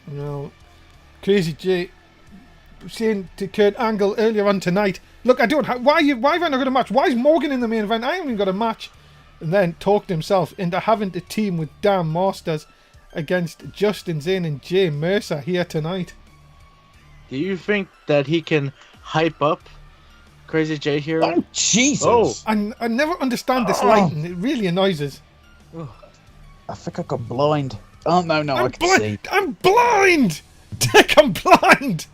A: Well, Crazy J saying to Kurt Angle earlier on tonight, look, I don't have, why have I not got a match? Why is Morgan in the main event? I haven't even got a match. And then talked himself into having to team with Dan Masters against Justin Zane and Jay Mercer here tonight.
C: Do you think that he can hype up Crazy J here?
B: Oh, Jesus.
C: Oh.
A: I never understand this lighting. It really annoys us.
B: I think I got blind. Oh, no, I can see.
A: I'm blind! Dick, I'm blind!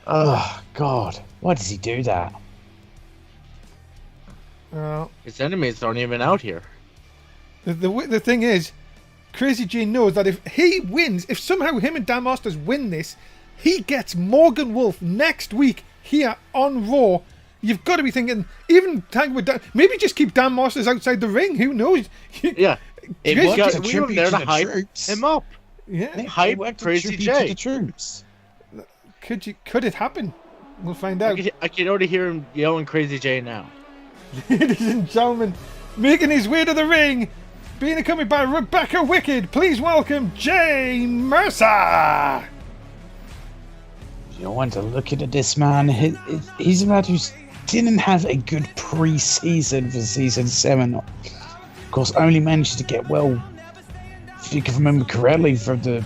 B: Oh, God. Why does he do that?
C: His enemies aren't even out here.
A: The thing is, Crazy J knows that if he wins, if somehow him and Dan Masters win this, he gets Morgan Wolf next week here on Raw. You've got to be thinking, even tag with Dan, maybe just keep Dan Masters outside the ring. Who knows?
C: Yeah,
B: It
C: we
B: worked a
C: were
B: tribute
C: there
B: to
C: to
B: the
C: hype
B: troops.
C: him up.
A: Yeah,
C: Hype Crazy J.
B: The troops.
A: could it happen? We'll find out.
C: I can already hear him yelling Crazy J now.
A: Ladies and gentlemen, making his way to the ring, being accompanied by Rebecca Wicked, please welcome Jay Mercer.
B: You want to look at this man. He's a man who didn't have a good pre-season for season 7. Of course, only managed to get, well, if you can remember correctly from the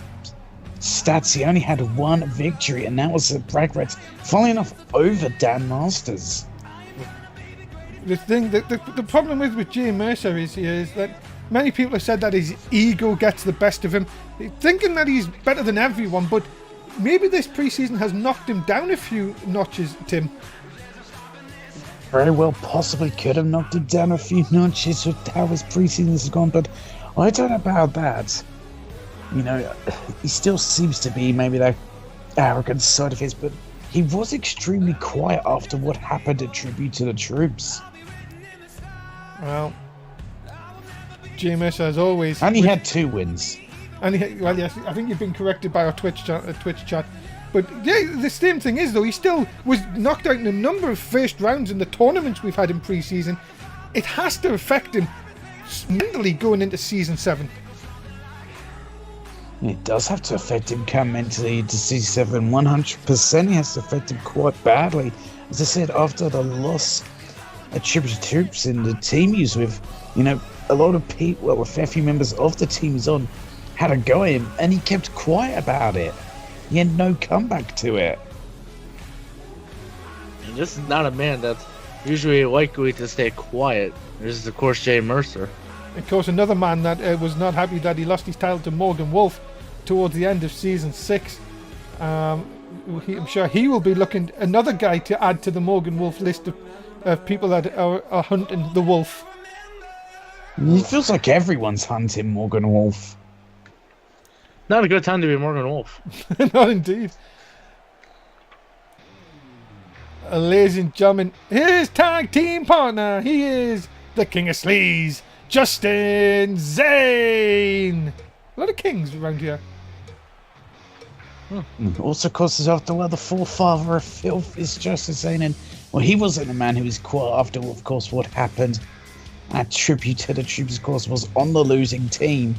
B: stats, he only had one victory, and that was at Brag Rats, funnily enough, over Dan Masters.
A: The problem with Jay Mercer is that many people have said that his ego gets the best of him, thinking that he's better than everyone, but maybe this preseason has knocked him down a few notches, Tim.
B: Very well possibly could have knocked him down a few notches with how his preseason has gone, but I don't know about that. You know, he still seems to be maybe that arrogant side of his, but he was extremely quiet after what happened at Tribute to the Troops.
A: Well, Jay Mercer, as always,
B: And he had 2 wins.
A: and well, yes, I think you've been corrected by our Twitch chat. But yeah, the same thing is, though, he still was knocked out in a number of first rounds in the tournaments we've had in pre-season. It has to affect him mentally going into season 7.
B: It does have to affect him come mentally into C7. 100% he has to affect him quite badly. As I said, after the loss at Tribute to Troops and the team he was with, you know, a lot of people, well, a fair few members of the team he's on had a go at him, and he kept quiet about it. He had no comeback to it.
C: And this is not a man that's usually likely to stay quiet. This is, of course, Jay Mercer.
A: Of course, another man that was not happy that he lost his title to Morgan Wolf towards the end of season 6. I'm sure he will be looking another guy to add to the Morgan Wolf list of people that are hunting the wolf.
B: It feels like everyone's hunting Morgan Wolf.
C: Not a good time to be Morgan Wolf.
A: Not indeed. Ladies and gentlemen, his tag team partner, he is the King of Sleaze, Justin Zane. A lot of kings around here.
B: Also, of course, after the forefather of filth is Justin Zane, and well, he wasn't a man who was quiet after, of course, what happened at Tribute to the Troops. Of course, was on the losing team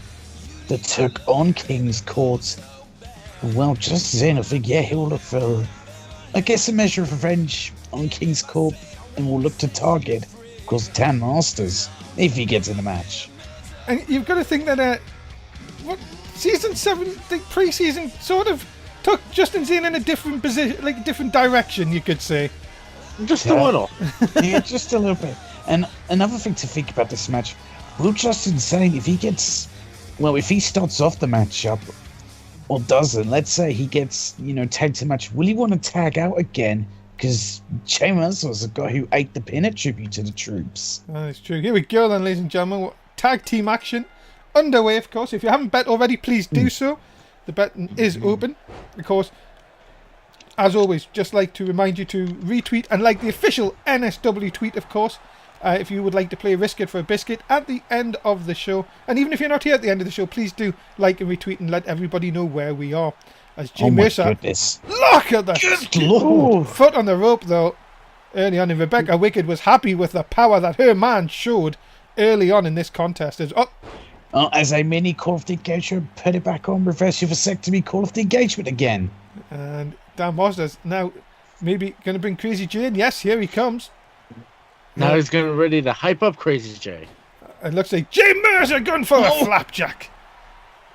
B: that took on King's Court Well, just as in, I think, yeah, he'll look for, I guess, a measure of revenge on King's Court, and will look to target, of course, Tan Masters, if he gets in the match.
A: And you've got to think that season 7, the pre-season, sort of took Justin Zane in a different position, like a different direction, you could say.
C: Just a little.
B: Yeah, just a little bit. And another thing to think about this match, will Justin Zane, if he starts off the matchup, or doesn't, let's say he gets, tagged to the match, will he want to tag out again? Because Jay Mercer was a guy who ate the pin at tribute to the troops.
A: That's true. Here we go then, ladies and gentlemen. Tag team action underway, of course. If you haven't bet already, please do so. The betting is open. Of course, as always, just like to remind you to retweet and like the official NSW tweet, of course, if you would like to play Risk It for a Biscuit at the end of the show. And even if you're not here at the end of the show, please do like and retweet and let everybody know where we are. As Jay Mercer,
B: goodness.
A: Look at that!
B: Good Lord!
A: Foot on the rope, though, early on. And Rebecca Wicked was happy with the power that her man showed early on in this contest.
B: As a mini Call of the Engagement, put it back on, reverse your vasectomy, Call of the Engagement again.
A: And Dan Mosder's now maybe going to bring Crazy J in. Yes, here he comes.
C: Now he's getting ready to hype up Crazy J.
A: It looks like Jay Mercer going for a flapjack.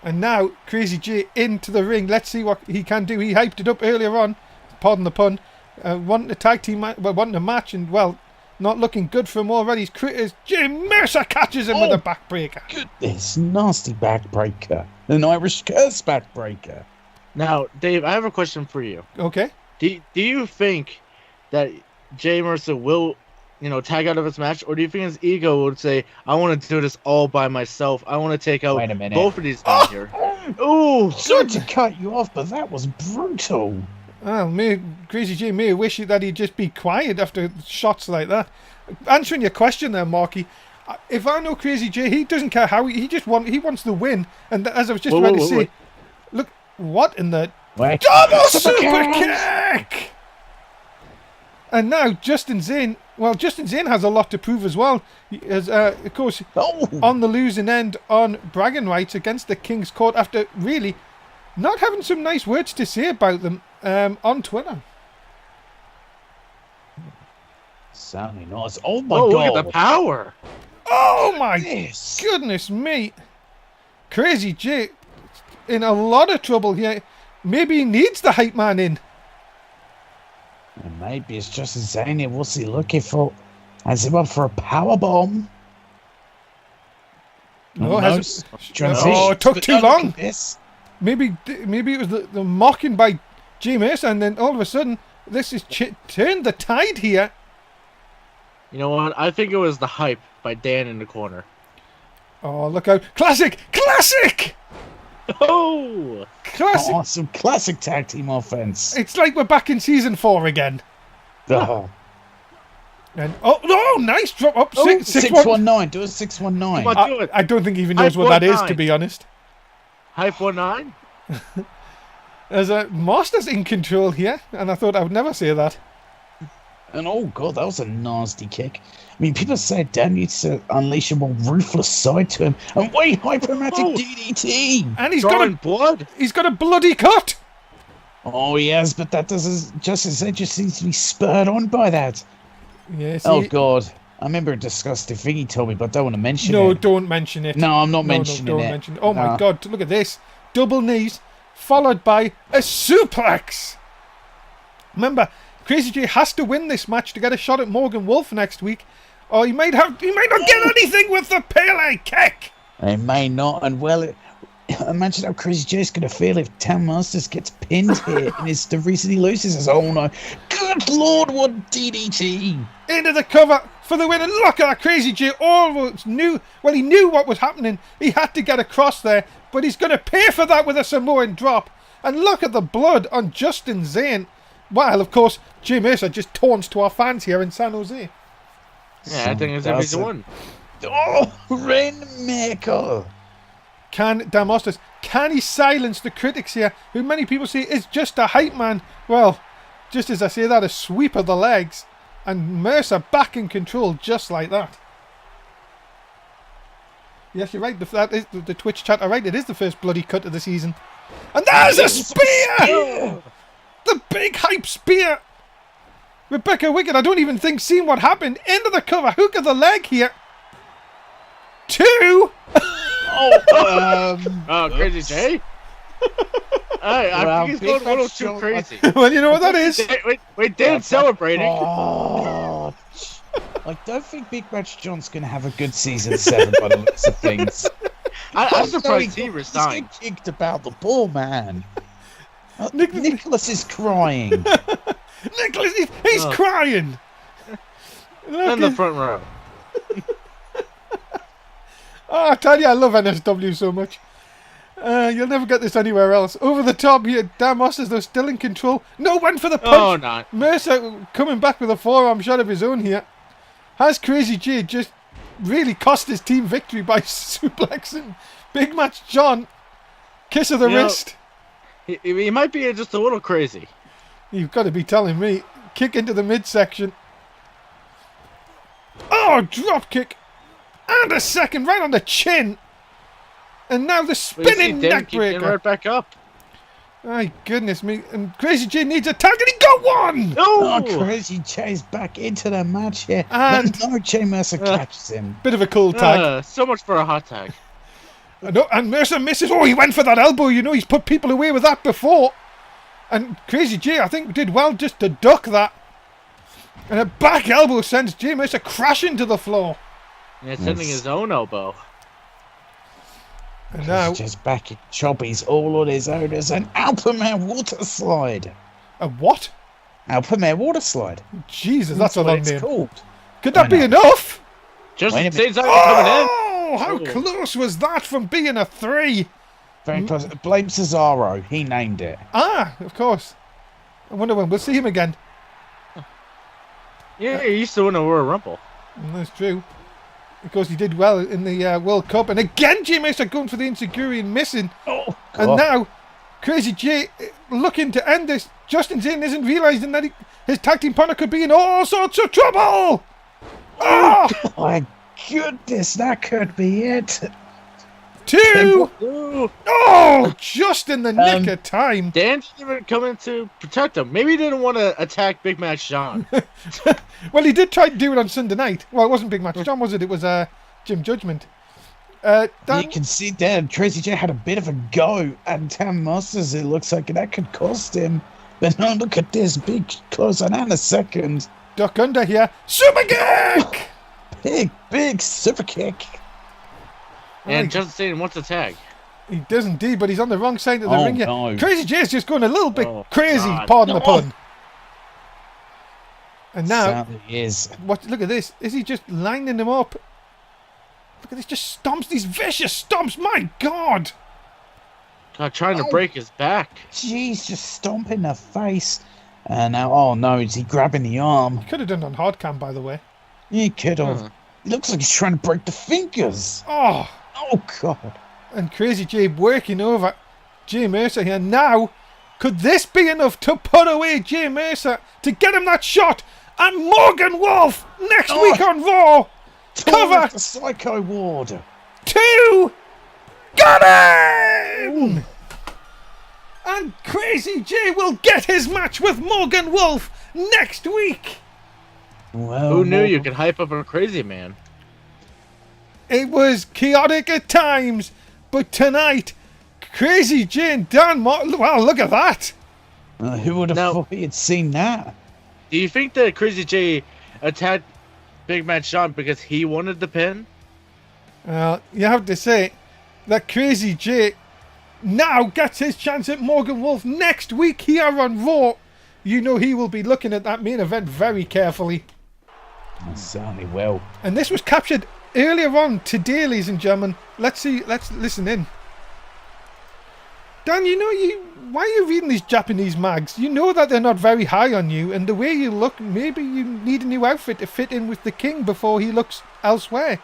A: And now Crazy J into the ring. Let's see what he can do. He hyped it up earlier on. Pardon the pun. Wanting a tag team, wanting a match, and not looking good for him already. Jay Mercer catches him with a backbreaker.
B: Goodness, nasty backbreaker. An Irish curse backbreaker.
C: Now, Dave, I have a question for you.
A: Okay.
C: Do you think that Jay Mercer will, tag out of his match, or do you think his ego would say, "I want to do this all by myself. I want to take out both of these men here"?
B: Oh, sorry to cut you off, but that was brutal.
A: Well, Crazy J may wish that he'd just be quiet after shots like that. Answering your question there, Marky, if I know Crazy J, he doesn't care how he wants the win. And as I was just about to say, look, what in the double super kick! And now Justin Zane has a lot to prove as well. As of course, on the losing end on bragging rights against the King's Court after really not having some nice words to say about them on Twitter.
B: Certainly not. Oh my
C: God!
B: God!
C: Look at the power!
A: Oh my goodness me! Crazy J in a lot of trouble here. Maybe he needs the hype man in.
B: And maybe it's just as Zane. What's he looking for? Has him up for a power bomb?
A: It took too long. Maybe it was the mocking by Jay Mercer, and then all of a sudden this is turned the tide here.
C: You know what? I think it was the hype by Dan in the corner.
A: Oh, look out! Classic!
C: Oh!
A: Classic!
B: Awesome classic tag team offense.
A: It's like we're back in season 4 again.
B: Oh.
A: And nice drop up.
B: 619. Do a 619.
A: I don't think he even knows what that is, to be honest.
C: Hype 19.
A: There's a Master's in control here, and I thought I would never say that.
B: And oh god, that was a nasty kick. I mean, people say Dan needs to unleash a more ruthless side to him. And wait, hypermatic DDT!
A: And he's got a bloody cut!
B: Oh, he has, but that doesn't just seems to be spurred on by that.
A: Yes.
B: Oh god. I remember a disgusting thing he told me, but I don't want to mention it.
A: No, don't mention it.
B: No, I'm not mentioning it.
A: Mention it. Oh my god, look at this. Double knees, followed by a suplex. Remember, Crazy J has to win this match to get a shot at Morgan Wolf next week, or he might not get anything with the Pele kick.
B: He may not, and imagine how Crazy J's going to feel if Tam Masters gets pinned here and the reason he loses is, oh no, good lord, what DDT!
A: Into the cover for the win, and look at that. Crazy J almost knew, he knew what was happening. He had to get across there, but he's going to pay for that with a Samoan drop. And look at the blood on Justin Zane. While, of course, Jay Mercer just taunts to our fans here in San Jose.
C: Yeah, I think it's every one.
B: Oh, Rainmaker!
A: Can he silence the critics here, who many people say is just a hype man? Well, just as I say that, a sweep of the legs, and Mercer back in control just like that. Yes, you're right. That is the Twitch chat. All right, it is the first bloody cut of the season. And there's a spear! The big hype spear! Rebecca Wiggin, I don't even think seen what happened. Into the cover, hook of the leg here. 2!
C: Crazy Jay? I think he's going a little too crazy.
A: Well, you know what that is?
C: Wait, Dan's celebrating.
B: Oh, I don't think Big Match John's going to have a good season 7 by the looks of things.
C: I'm surprised he resigned.
B: He's getting kicked about the ball, man. Nicholas is crying.
A: Nicholas, he's crying.
C: In the front row.
A: Oh, I tell you, I love NSW so much. You'll never get this anywhere else. Over the top here, Dan Masters, though, still in control. No, went for the punch.
C: Oh, not.
A: Mercer coming back with a forearm shot of his own here. Has Crazy J just really cost his team victory by suplexing Big Match John? Kiss of the wrist.
C: He might be just a little crazy.
A: You've got to be telling me. Kick into the midsection. Oh, drop kick. And a second right on the chin. And now the spinning neck breaker.
C: Right back up.
A: My goodness me. And Crazy J needs a tag and he got one!
B: Oh, Crazy J's back into the match here.
A: And
B: no, Jay Mercer catches him.
A: Bit of a cool tag.
C: So much for a hot tag.
A: And Mercer misses. Oh, he went for that elbow. You know, he's put people away with that before. And Crazy J, I think, did well just to duck that. And a back elbow sends Jay Mercer crashing to the floor.
C: Yeah, sending his own elbow.
A: And now,
B: just back at Chobby's all on his own as an Alpamare water slide.
A: A what?
B: Alpamare water slide.
A: Jesus, that's a long name.
B: Called.
A: Could that be enough?
C: Just coming in. Oh,
A: how close was that from being a 3?
B: Very close. Blame Cesaro. He named it.
A: Ah, of course. I wonder when we'll see him again.
C: Yeah, he used to win a Royal Rumble.
A: That's true. Of course, he did well in the World Cup. And again, J Master going for the Insecurity and missing.
B: Oh,
A: and now, Crazy J looking to end this. Justin Zane isn't realising that his tag team partner could be in all sorts of trouble. Oh!
B: My goodness, that could be it.
A: 2! Oh, just in the nick of time.
C: Dan didn't even come in to protect him. Maybe he didn't want to attack Big Match John.
A: Well, he did try to do it on Sunday night. Well, it wasn't Big Match John, was it? It was Jim Judgment.
B: You can see Dan, Tracy J had a bit of a go at Dan Masters. It looks like that could cost him. But no, look at this big close on and a second.
A: Duck under here. Super kick!
B: Big super kick.
C: And Justin Satan wants a tag.
A: He does indeed, but he's on the wrong side of the ring here.
B: No.
A: Crazy J's just going a little bit crazy, pardon the pun. And now, look at this. Is he just lining them up? Look at this, just stomps, these vicious stomps, my God!
C: Trying to break his back.
B: Jeez, just stomping the face. And now, oh no, is he grabbing the arm?
A: He could have done it on hard cam, by the way.
B: He could have. It looks like he's trying to break the fingers.
A: Oh God. And Crazy J working over Jay Mercer here. Now, could this be enough to put away Jay Mercer to get him that shot? And Morgan Wolf next week on Raw. Cover
B: the Psycho Ward.
A: 2. Got him! And Crazy J will get his match with Morgan Wolf next week.
B: Well,
C: who knew you could hype up a crazy man?
A: It was chaotic at times, but tonight, Crazy J and Dan Martin. Wow, look at that!
B: Who would have thought he had seen that?
C: Do you think that Crazy J attacked Big Match John because he wanted the pin?
A: Well, you have to say that Crazy J now gets his chance at Morgan Wolf next week here on Raw. You know he will be looking at that main event very carefully.
B: Certainly will.
A: And this was captured earlier on today, ladies and gentlemen. Let's listen in. Dan, why are you reading these Japanese mags? You know that they're not very high on you, and the way you look, maybe you need a new outfit to fit in with the king before he looks elsewhere.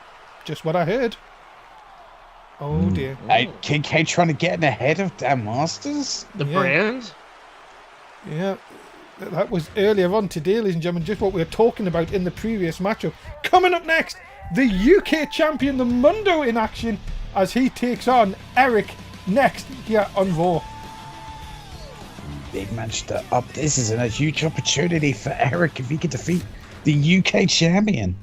A: Just what I heard. Oh dear.
B: Hey, King K trying to get in ahead of Dan Masters?
C: The brand?
A: Yeah. That was earlier on today, ladies and gentlemen, just what we were talking about in the previous matchup. Coming up next, the UK champion, the Mundo, in action as he takes on Eric next here on Raw.
B: Big match to up. This is a huge opportunity for Eric if he can defeat the UK champion.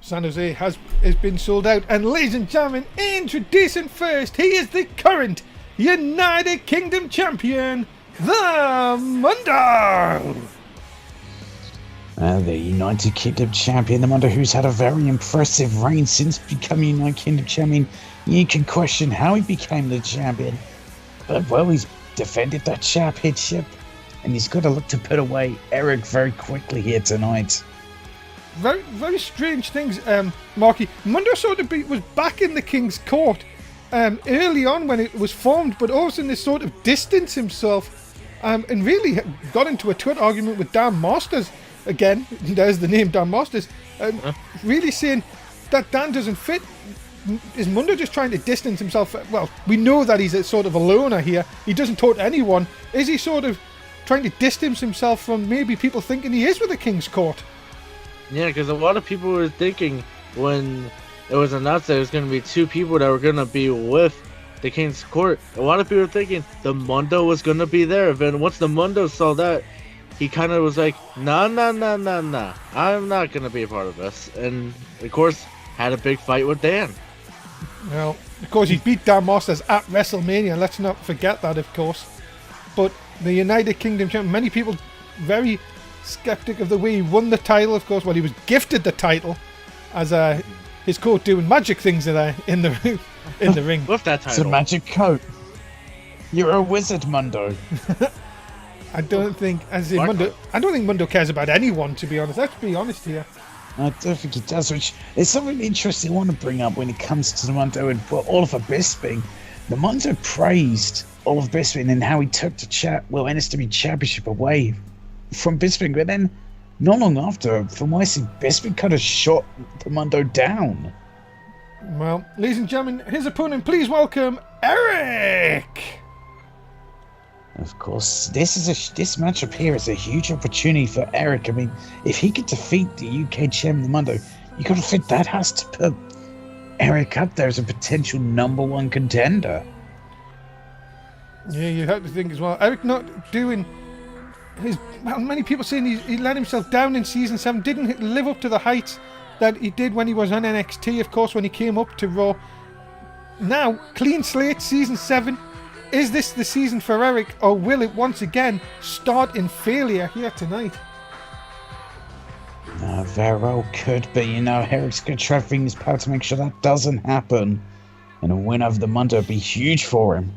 A: San Jose has been sold out, and ladies and gentlemen, introducing first, he is the current United Kingdom champion, the Mundo.
B: The United Kingdom champion, the Mundo, who's had a very impressive reign since becoming United Kingdom champion. You can question how he became the champion, but well, he's defended that championship, and he's got to look to put away Eric very quickly here tonight.
A: Very, very strange things, Marky. Mundo sort of was back in the King's Court early on when it was formed, but all of a sudden they sort of distanced himself and really got into a Twitter argument with Dan Masters. Again, there's the name Dan Masters. Really saying that Dan doesn't fit. Is Mundo just trying to distance himself? Well, we know that he's a sort of a loner here. He doesn't talk to anyone. Is he sort of trying to distance himself from maybe people thinking he is with the King's Court?
C: Yeah, because a lot of people were thinking when it was announced that there was going to be two people that were going to be with the King's Court, a lot of people were thinking the Mundo was going to be there. But once the Mundo saw that, he kind of was like, nah, I'm not going to be a part of this. And, of course, had a big fight with Dan.
A: Well, of course, he beat Dan Masters at WrestleMania. Let's not forget that, of course. But the United Kingdom champion, many people very skeptic of the way he won the title, of course. Well, he was gifted the title as his coat doing magic things in the ring.
C: With that title.
B: It's a magic coat. You're a wizard, Mundo.
A: I don't think Mundo cares about anyone, to be honest. Let's be honest here.
B: I don't think he does, which is something interesting I want to bring up when it comes to the Mundo and Oliver Bisping. The Mundo praised Oliver Bisping and how he took the NSW Championship away from Bisping, but then not long after, from what I see, Bisping kind of shot the Mundo down.
A: Well, ladies and gentlemen, his opponent, please welcome Eric.
B: Of course, this matchup here is a huge opportunity for Eric. I mean, if he could defeat the UK champion, the Mundo, you got to think that has to put Eric up there as a potential #1 contender.
A: Yeah, you have to think as well. Eric not doing many people saying he let himself down in season 7, didn't live up to the heights that he did when he was on NXT, of course, when he came up to Raw. Now, clean slate, season 7. Is this the season for Eric, or will it once again start in failure here tonight?
B: Very well could be. Eric's going to try everything in his power to make sure that doesn't happen. And a win over the Mundo would be huge for him.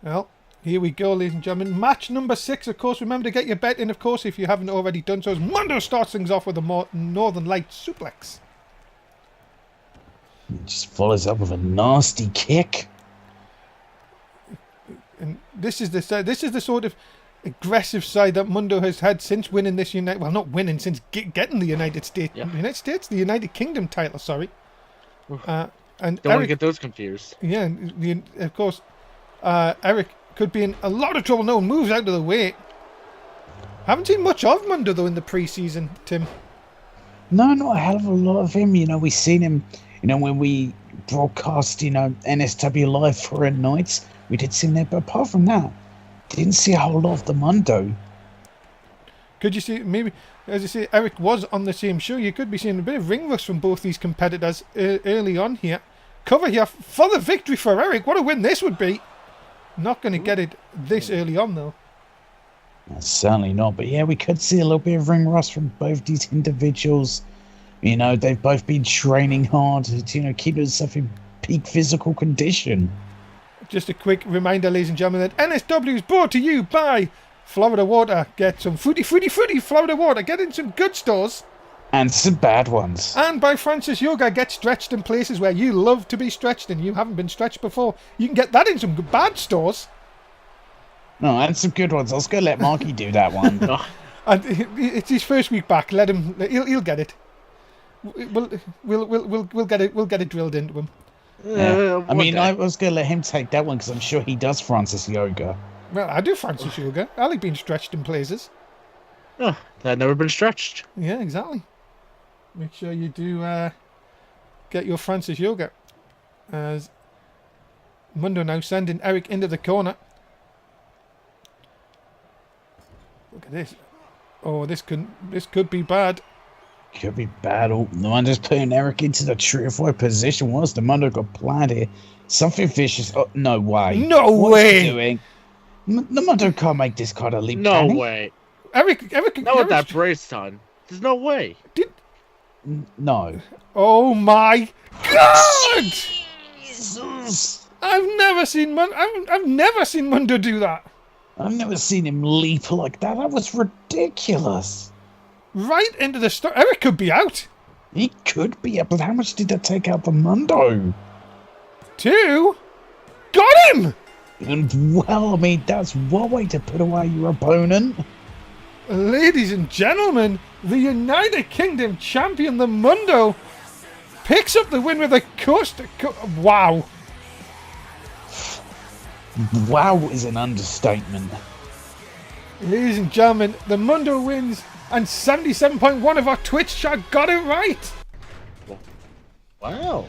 A: Well, here we go, ladies and gentlemen. Match number 6, of course. Remember to get your bet in, of course, if you haven't already done so. As Mundo starts things off with a Northern Light suplex.
B: He just follows up with a nasty kick.
A: And this is the sort of aggressive side that Mundo has had since winning this since getting the the United Kingdom title, sorry. And
C: Don't want to get those confused.
A: Yeah, of course. Eric could be in a lot of trouble. No one moves out of the way. Haven't seen much of Mundo though in the pre-season, Tim.
B: No, not a hell of a lot of him. We've seen him, when we broadcast, NSW live for nights, we did see him there. But apart from that, didn't see a whole lot of the Mundo.
A: Could you see, maybe, as you say, Eric was on the same show, you could be seeing a bit of ring rust from both these competitors early on here. Cover here for the victory for Eric. What a win this would be. Not going to get it this early on, though.
B: Certainly not. But yeah, we could see a little bit of ring rust from both these individuals. They've both been training hard to, keep themselves in peak physical condition.
A: Just a quick reminder, ladies and gentlemen, that NSW is brought to you by Florida Water. Get some fruity Florida Water. Get in some good stores.
B: And some bad ones.
A: And by Francis Yoga. Get stretched in places where you love to be stretched and you haven't been stretched before. You can get that in some bad stores.
B: No, and some good ones. I was going to let Marky do that one.
A: And it's his first week back. Let him. He'll get it. We'll get it. We'll get it drilled into him.
B: Yeah. I was going to let him take that one because I'm sure he does Francis Yoga.
A: Well, I do Francis Yoga. I like being stretched in places.
C: Oh, that had never been stretched.
A: Yeah, exactly. Make sure you do get your Francis yoga. As Mundo now sending Eric into the corner. Look at this. Oh, this could be bad.
B: Could be bad. Oh, the one just putting Eric into the tree of what position was the Mundo got planned here. Something vicious. Oh, no way.
A: No
B: What's
A: way.
B: he doing? The Mundo can't make this kind of leap.
C: No way.
A: Eric,
C: Not with that brace, son. There's no way.
B: No.
A: Oh my God!
B: Jesus.
A: I've never seen Mundo do that.
B: I've never seen him leap like that. That was ridiculous.
A: Right into the start. Eric could be out.
B: He could be, but how much did that take out the Mundo?
A: 2. Got him!
B: And well, I mean, that's one way to put away your opponent.
A: Ladies and gentlemen, the United Kingdom champion, the Mundo, picks up the win with a wow.
B: Wow is an understatement.
A: Ladies and gentlemen, the Mundo wins, and 77.1 of our Twitch chat got it right.
C: Wow.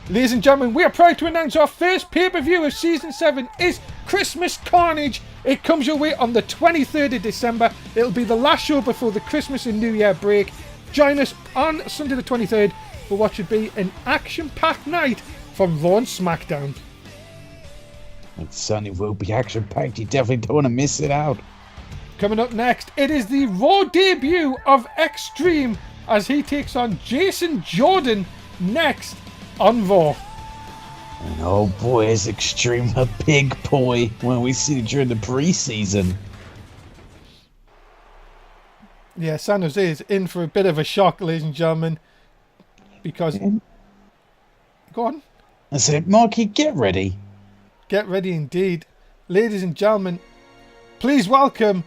A: Ladies and gentlemen, we are proud to announce our first pay-per-view of Season 7 is Christmas Carnage. It comes your way on the 23rd of December. It'll be the last show before the Christmas and New Year break. Join us on Sunday the 23rd for what should be an action-packed night from Raw and SmackDown.
B: It certainly will be action-packed. You definitely don't want to miss it out.
A: Coming up next, it is the Raw debut of Extreme as he takes on Jason Jordan next on Raw.
B: And oh boy, is Extreme a big boy when we see it during the pre-season.
A: Yeah, San Jose is in for a bit of a shock, ladies and gentlemen, because... Go on.
B: I said, Marky, get ready.
A: Get ready indeed. Ladies and gentlemen, please welcome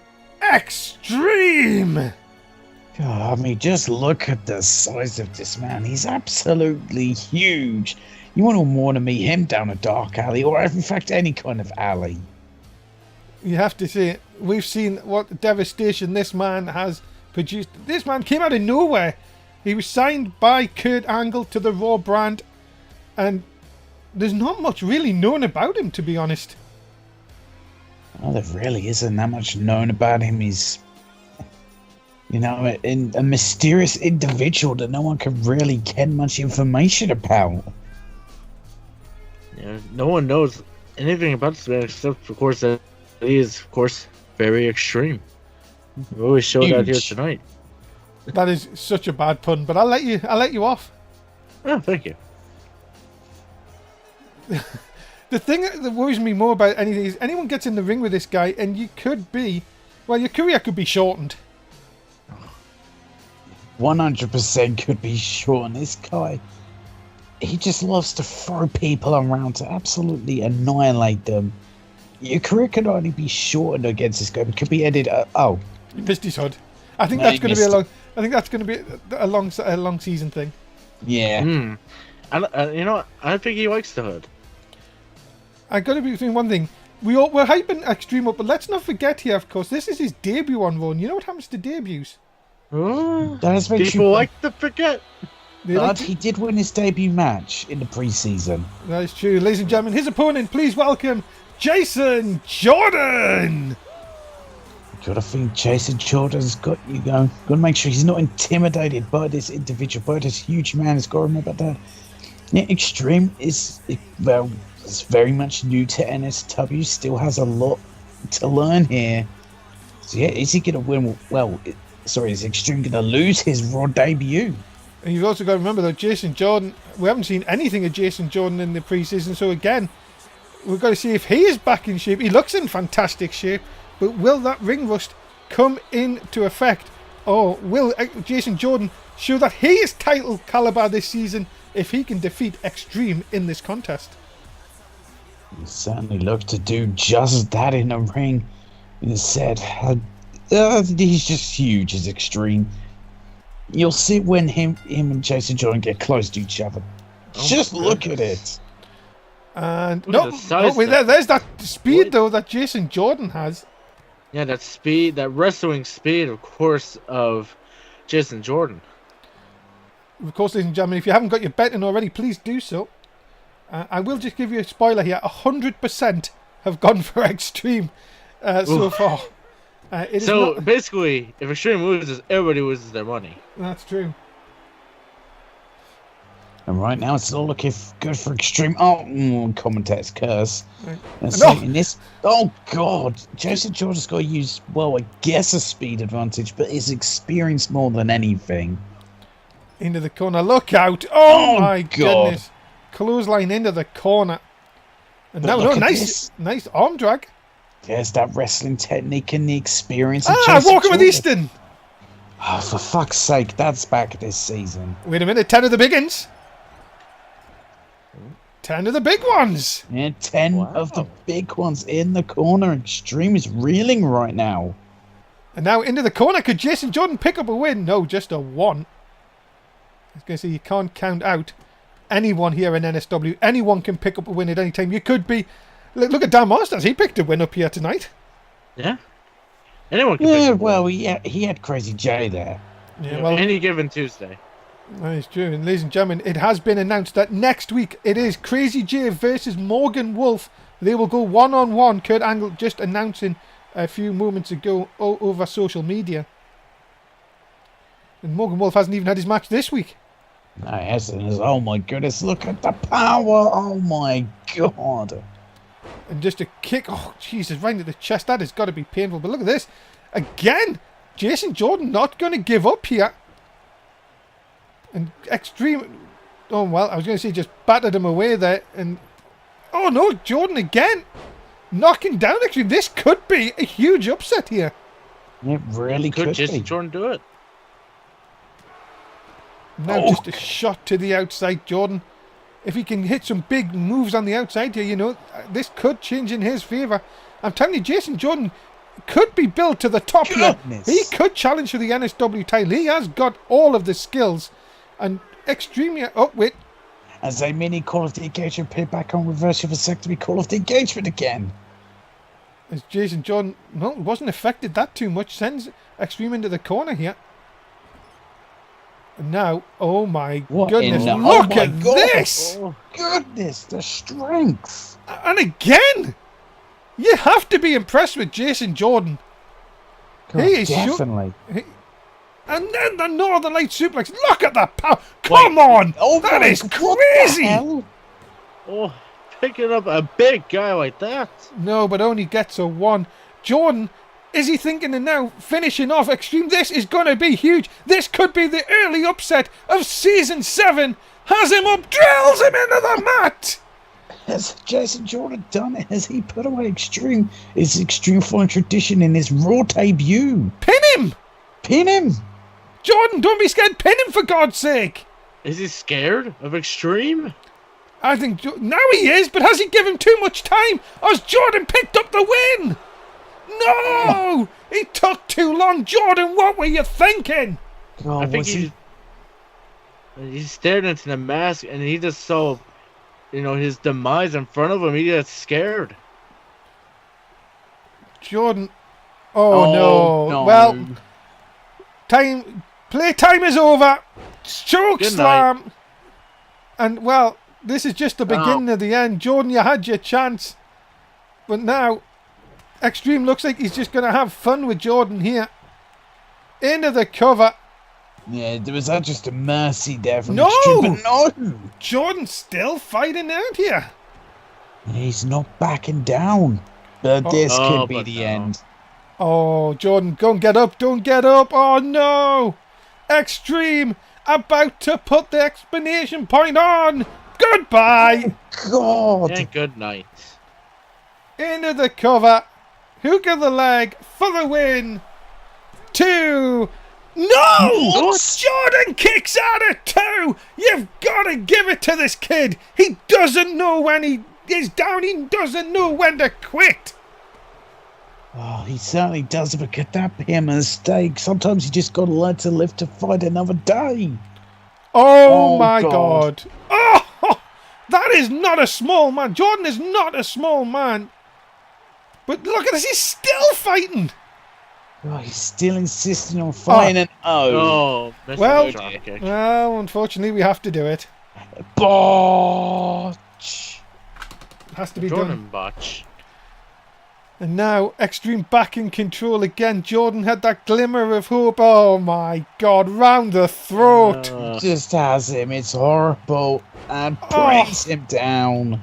A: Extreme!
B: God, I mean, just look at the size of this man. He's absolutely huge. You wouldn't want to meet him down a dark alley, or in fact, any kind of alley.
A: You have to say it. We've seen what devastation this man has produced. This man came out of nowhere. He was signed by Kurt Angle to the Raw brand, and there's not much really known about him, to be honest.
B: Well, there really isn't that much known about him. He's, you know, a mysterious individual that no one can really get much information about.
C: Yeah, no one knows anything about this man except, of course, that he is, of course, very extreme. We always showed that here tonight.
A: That is such a bad pun, but I'll let you off.
C: Oh, thank you.
A: The thing that worries me more about anything is anyone gets in the ring with this guy and you could be, well, your career could be shortened.
B: 100% could be shortened. This guy, he just loves to throw people around to absolutely annihilate them. Your career could only be shortened against this guy. It could be ended.
A: You missed his hood. I think that's going to be a long. I think that's going to be a long season thing.
B: Yeah.
C: You know what? I think he likes the hood.
A: I got to be between one thing. We're hyping Extreme up, but let's not forget here, of course, this is his debut on Raw. You know what happens to debuts?
C: Oh,
B: That's
C: people like to forget.
B: But he did win his debut match in the preseason.
A: That is true. Ladies and gentlemen, his opponent, please welcome Jason Jordan!
B: Gotta think Jason Jordan's got you going. Gotta make sure he's not intimidated by this individual, by this huge man. He's got to remember that. Yeah, Extreme is, well, it's very much new to NSW. Still has a lot to learn here. So yeah, is he gonna win? Well, is Extreme gonna lose his Raw debut?
A: And you've also got to remember, though, Jason Jordan, we haven't seen anything of Jason Jordan in the preseason, so again, we've got to see if he is back in shape. He looks in fantastic shape, but will that ring rust come into effect? Or will Jason Jordan show that he is title caliber this season if he can defeat Extreme in this contest?
B: He certainly looked to do just that in the ring. He said, he's just huge as Extreme. You'll see when him and Jason Jordan get close to each other. Just look at it.
A: And there's that speed though that Jason Jordan has.
C: Yeah, that speed, that wrestling speed, of course, of Jason Jordan.
A: Of course, ladies and gentlemen, if you haven't got your betting already, please do so. I will just give you a spoiler here. 100% have gone for Extreme so far.
C: So basically, if Extreme loses, everybody loses their money.
A: That's true.
B: And right now, it's all looking good for Extreme. Oh, commentator's curse.
A: Right.
B: In this, oh God, Jason Jordan's got to use, well, I guess a speed advantage, but his experience more than anything.
A: Into the corner. Look out. Oh my
B: God.
A: goodness. Clothesline into the corner. And
B: But
A: now,
B: look at
A: nice arm drag.
B: There's that wrestling technique and the experience of
A: Ah,
B: Jason
A: walking with
B: Jordan.
A: Easton.
B: Oh, for fuck's sake, that's back this season.
A: Wait a minute. 10 of the big uns. 10 of the big ones.
B: Yeah, 10 of the big ones in the corner. Extreme is reeling right now.
A: And now into the corner. Could Jason Jordan pick up a win? No, just a 1. I was going to say, you can't count out anyone here in NSW. Anyone can pick up a win at any time. You could be... Look at Dan Masters. He picked a win up here tonight.
C: Yeah. Anyone can
B: Yeah,
C: pick a
B: well, he had Crazy J there.
A: Yeah, well,
C: any given Tuesday.
A: that is true. And ladies and gentlemen, it has been announced that next week it is Crazy J versus Morgan Wolf. They will go one-on-one. Kurt Angle just announcing a few moments ago over social media. And Morgan Wolf hasn't even had his match this week.
B: No, yes, it is. Oh my goodness, look at the power. Oh my God.
A: And just a kick. Oh, Jesus, right into the chest. That has got to be painful. But look at this. Again, Jason Jordan not going to give up here. And Extreme... Oh, well, I was going to say just battered him away there. And... Oh, no, Jordan again. Knocking down Extreme. This could be a huge upset here.
B: It really could
C: Jason
B: be.
C: Jordan do it?
A: Now just a shot to the outside, Jordan. If he can hit some big moves on the outside here, you know, this could change in his favour. I'm telling you, Jason Jordan could be built to the top here. He could challenge for the NSW title. He has got all of the skills. And extremely... Oh, wait.
B: As a mini Call of the Engagement pit back on reverse your vasectomy Call of the Engagement again.
A: As Jason Jordan... No, wasn't affected that too much. Sends Extreme into the corner here. And now, oh my goodness, look at this!
B: Oh goodness, the strength!
A: And again, you have to be impressed with Jason Jordan.
B: God,
A: he is
B: definitely.
A: And then the Northern Light suplex. Look at the power! Come on!
B: Oh
A: that
B: my
A: is
B: God,
A: crazy!
C: Oh, picking up a big guy like that.
A: No, but only gets a 1. Jordan... Is he thinking of now finishing off Extreme? This is going to be huge. This could be the early upset of Season 7. Has him up, drills him into the mat.
B: Has Jason Jordan done it? Has he put away Extreme? Is Extreme following tradition in his Raw debut?
A: Pin him.
B: Pin him.
A: Jordan, don't be scared. Pin him for God's sake.
C: Is he scared of Extreme?
A: I think now he is, but has he given too much time? Or has Jordan picked up the win? No! He took too long. Jordan, what were you thinking?
B: Oh,
C: I think he stared into the mask and he just saw, his demise in front of him. He got scared.
A: Jordan. Oh no. Well, playtime is over. Choke slam. And well, this is just the beginning of the end. Jordan, you had your chance. But now... Extreme looks like he's just going to have fun with Jordan here. Into the cover.
B: Yeah, was that just a mercy there from
A: No!
B: Extreme? But no!
A: Jordan's still fighting out here.
B: He's not backing down. But this could be the end.
A: Oh, Jordan, go and get up. Don't get up. Oh, no. Extreme about to put the exclamation point on. Goodbye.
B: God.
C: And good night.
A: Into the cover. Hook of the leg for the win. 2. No!
B: What?
A: Jordan kicks out at 2. You've got to give it to this kid. He doesn't know when he is down. He doesn't know when to quit.
B: Oh, he certainly does, but could that be a mistake? Sometimes you just got to learn to live to fight another day.
A: Oh my God. Oh, that is not a small man. Jordan is not a small man. But look at this, he's still fighting.
B: Oh, he's still insisting on fighting an O.
C: Oh, missed
A: Well-
C: the drop kick.
A: Well, unfortunately, we have to do it.
B: Botch.
A: It has to be done.
C: Jordan botch.
A: And now, Extreme back in control again. Jordan had that glimmer of hope. Oh my God, round the throat.
B: Just has him. It's horrible. And brings him down.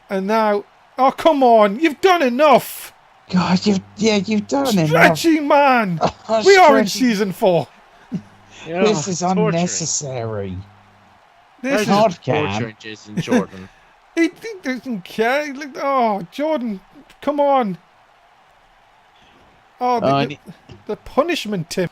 A: And now, oh come on, you've done enough.
B: God, you've done enough.
A: Stretchy man.
B: Oh,
A: We are in
B: Stretchy.
A: season 4.
B: This is
C: torturing.
B: unnecessary.
A: This is,
B: not Cam.
C: torturing Jason Jordan.
A: he doesn't care. Like, oh, Jordan, come on. Oh, the punishment, Tim.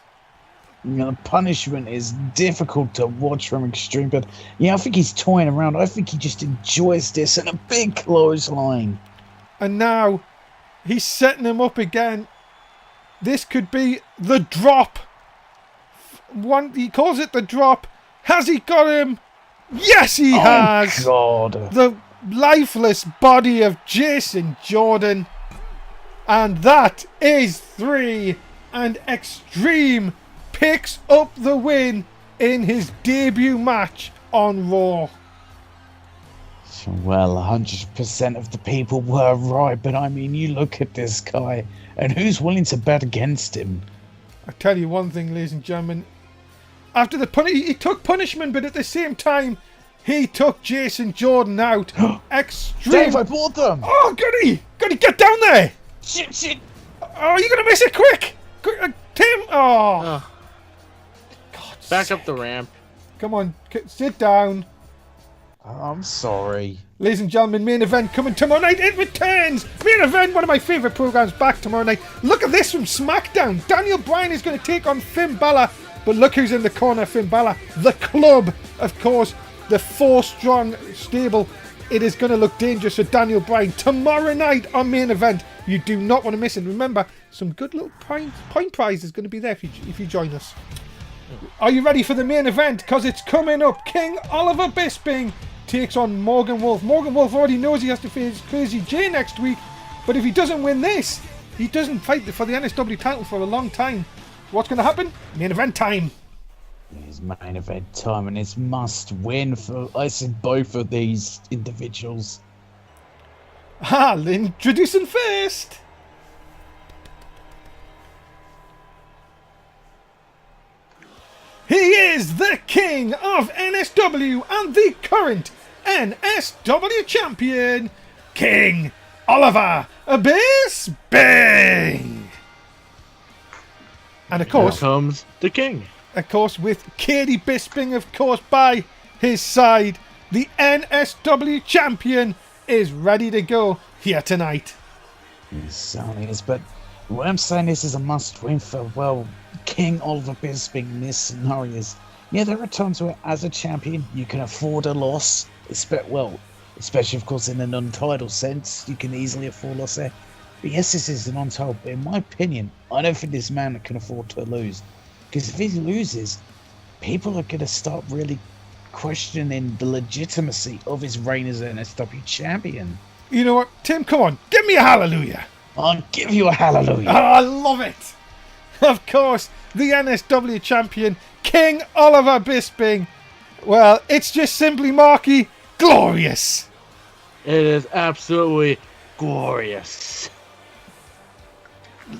B: You know, the punishment is difficult to watch from Extreme, but I think he's toying around. I think he just enjoys this and a big clothesline.
A: And now, he's setting him up again. This could be the drop. He calls it the drop. Has he got him? Yes, he has.
B: God.
A: The lifeless body of Jason Jordan. And that is 3. And Extreme picks up the win in his debut match on Raw.
B: Well, 100% of the people were right, but I mean, you look at this guy, and who's willing to bet against him?
A: I tell you one thing, ladies and gentlemen. After the he took punishment, but at the same time, he took Jason Jordan out. Extreme.
B: Dave, I bought them!
A: Oh, goody! Goody, get down there!
B: Shit!
A: Oh, you're gonna miss it quick! Tim! Oh! God's
C: Back
A: sake.
C: up the ramp.
A: Come on, sit down.
B: I'm sorry.
A: Ladies and gentlemen, main event coming tomorrow night. It returns! Main event, one of my favourite programmes, back tomorrow night. Look at this from SmackDown. Daniel Bryan is going to take on Finn Balor. But look who's in the corner, Finn Balor. The Club, of course. The 4-strong stable. It is going to look dangerous for Daniel Bryan. Tomorrow night on main event. You do not want to miss it. Remember, some good little point prize is going to be there if you join us. Are you ready for the main event? Because it's coming up. King Oliver Bisping takes on Morgan Wolf. Morgan Wolf already knows he has to face Crazy J next week. But if he doesn't win this, he doesn't fight for the NSW title for a long time. What's going to happen? Main event time.
B: It's main event time, and it's must win for both of these individuals.
A: I'll introduce him first. He is the king of NSW and the current NSW champion, King Oliver Bisping. And of course,
C: Here comes the king.
A: Of course, with Katie Bisping, of course, by his side, the NSW champion is ready to go here tonight.
B: It certainly is, but what I'm saying is a must-win for, well, King Oliver Bisping in this scenario is, there are times where, as a champion, you can afford a loss, especially, of course, in a non-title sense, you can easily afford a loss there. But yes, this is a non-title, but in my opinion, I don't think this man can afford to lose. Because if he loses, people are going to start really questioning the legitimacy of his reign as NSW champion.
A: You know what, Tim, come on, give me a hallelujah.
B: I'll give you a hallelujah.
A: Oh, I love it. Of course, the NSW champion, King Oliver Bisping. Well, it's just simply, Marky, glorious.
C: It is absolutely glorious.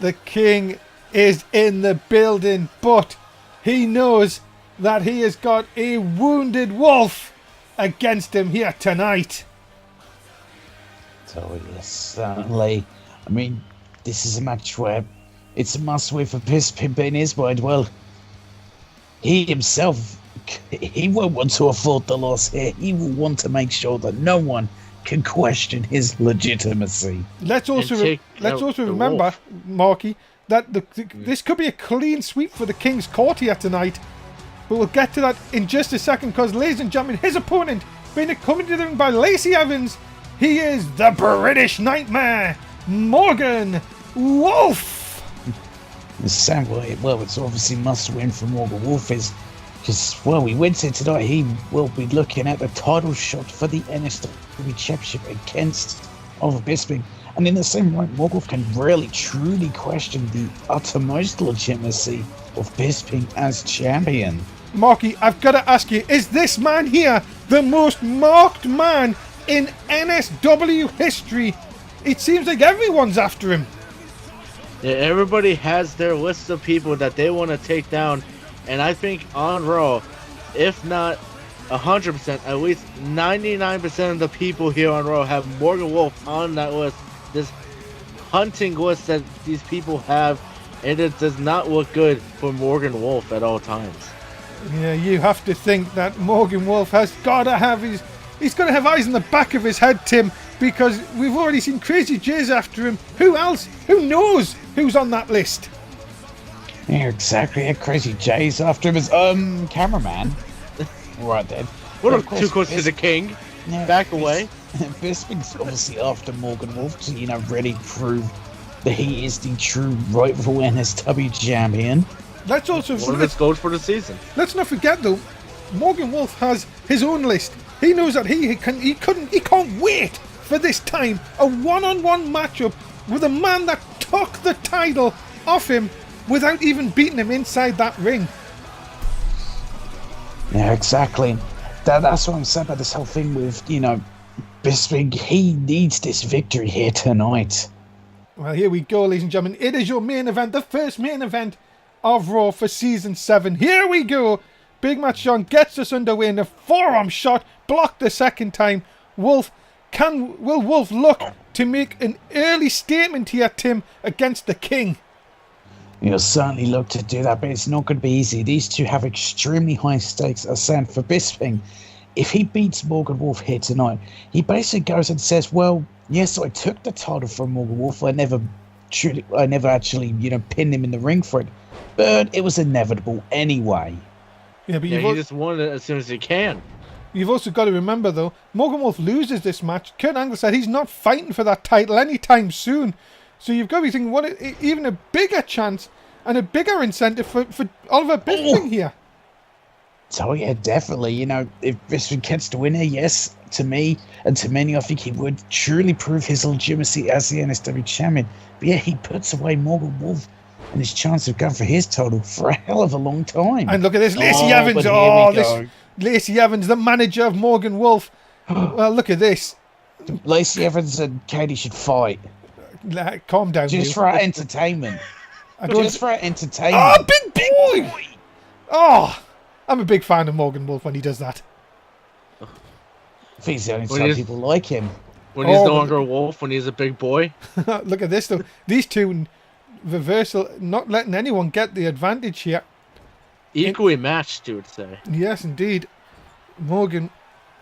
A: The king is in the building, but he knows that he has got a wounded wolf against him here tonight.
B: So yes, certainly. I mean, this is a match where it's a must-win for Bisping, but in his mind, well, he himself, he won't want to afford the loss here. He will want to make sure that no one can question his legitimacy.
A: Let's also remember, Marky, that this could be a clean sweep for the King's Court here tonight. But we'll get to that in just a second, because, ladies and gentlemen, his opponent, being accompanied to them by Lacey Evans, he is the British Nightmare, Morgan Wolf.
B: Sam, well, it's obviously must-win for Morgan Wolf because, well, we went here tonight. He will be looking at the title shot for the NSW Championship against Oliver Bisping. And in the same way, Morgan Wolf can really truly question the uttermost legitimacy of Bisping as champion.
A: Marky, I've got to ask you, is this man here the most marked man in NSW history? It seems like everyone's after him.
C: Yeah, everybody has their list of people that they want to take down, and I think on Raw, if not 100%, at least 99% of the people here on Raw have Morgan Wolf on that list. This hunting list that these people have, and it does not look good for Morgan Wolf at all times.
A: Yeah, you have to think that Morgan Wolf has got to have he's got to have eyes in the back of his head, Tim, because we've already seen Crazy J's after him. Who else? Who knows who's on that list?
B: Yeah, exactly. Yeah, Crazy J's after him as cameraman. Right then.
C: What are too close to the king?
B: Yeah,
C: Back away.
B: Bisping's obviously after Morgan Wolf to, really prove that he is the true rightful NSW champion.
A: Let's also
C: One of his goals for the season.
A: let's not forget though, Morgan Wolf has his own list. He knows that he can't wait for this time, a one-on-one matchup with a man that took the title off him without even beating him inside that ring.
B: Yeah, exactly. That's what I'm saying about this whole thing with, Bisping. He needs this victory here tonight.
A: Well, here we go, ladies and gentlemen. It is your main event, the first main event of Raw for Season 7. Here we go. Big Match John gets us underway in a forearm shot, blocked the second time. Will Wolf look to make an early statement here, Tim, against the King?
B: He'll certainly look to do that, but it's not going to be easy. These two have extremely high stakes, as said, for Bisping. If he beats Morgan Wolf here tonight, he basically goes and says, well, yes, I took the title from Morgan Wolf. I never actually, pinned him in the ring for it, but it was inevitable anyway.
A: Yeah, but
C: he just won it as soon as he can.
A: You've also got to remember, though, Morgan Wolf loses this match. Kurt Angle said he's not fighting for that title anytime soon. So you've got to be thinking, even a bigger chance and a bigger incentive for Oliver Bisping here.
B: So, yeah, definitely. If Bisping gets the winner, yes, to me and to many, I think he would truly prove his legitimacy as the NSW champion. But, yeah, he puts away Morgan Wolf and his chance of going for his title for a hell of a long time.
A: And look at this, Lacey Evans. Lacey Evans, the manager of Morgan Wolf. Well, look at this.
B: Lacey Evans and Katie should fight.
A: Calm down.
B: Just for our entertainment. Just for our entertainment.
A: Oh, big boy! Oh, I'm a big fan of Morgan Wolf when he does that.
B: I think it's the only time people like him.
C: When he's no longer a wolf, when he's a big boy.
A: Look at this, though. These two reversal, not letting anyone get the advantage here.
C: Equally matched, you would say.
A: Yes, indeed. Morgan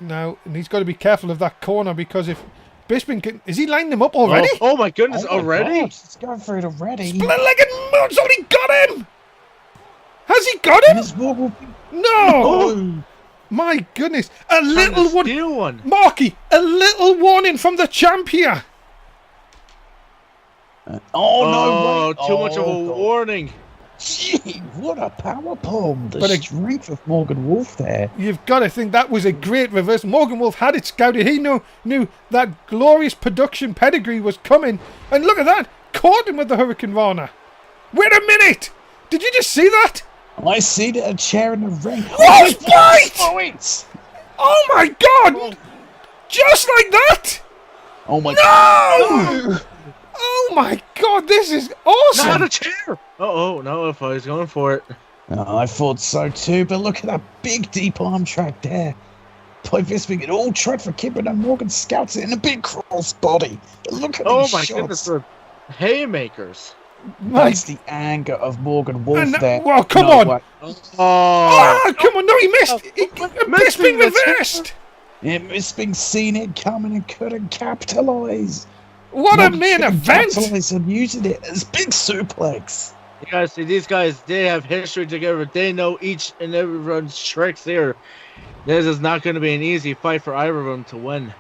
A: now, and he's got to be careful of that corner because if Bisping can... Is he lining him up already?
C: Oh my goodness, already?
B: God, he's going for it already.
A: Split-legged moon's already got him! Has he got him? No! My goodness. A little one. Marky, a little warning from the champ here.
B: No,
C: too much of a warning.
B: Gee, what a powerbomb. The strength of Morgan Wolf there.
A: You've got to think that was a great reverse. Morgan Wolf had it scouted. He knew that glorious production pedigree was coming. And look at that. Caught him with the Hurricane Rana. Wait a minute. Did you just see that?
B: I see a chair in the ring.
A: Oh, right! Oh my God! Just like that?
B: Oh my
A: God!
B: No!
A: Oh my God, this is awesome!
C: Not a chair! No, if I was going for it.
B: I thought so too, but look at that big deep arm track there. By Bisping, it all tried for Kidman and Morgan scouts it in a big cross body. Look at these shots.
C: Goodness, they're haymakers.
B: That's the anger of Morgan Wolf there.
A: Well, come on! Come on, no, he missed! Bisping reversed!
B: Yeah, Bisping seen it coming and couldn't capitalise.
A: What a main event!
B: Capitalise on using it as big suplex.
C: You guys see, these guys, they have history together. They know each and everyone's tricks here. This is not going to be an easy fight for either of them to win.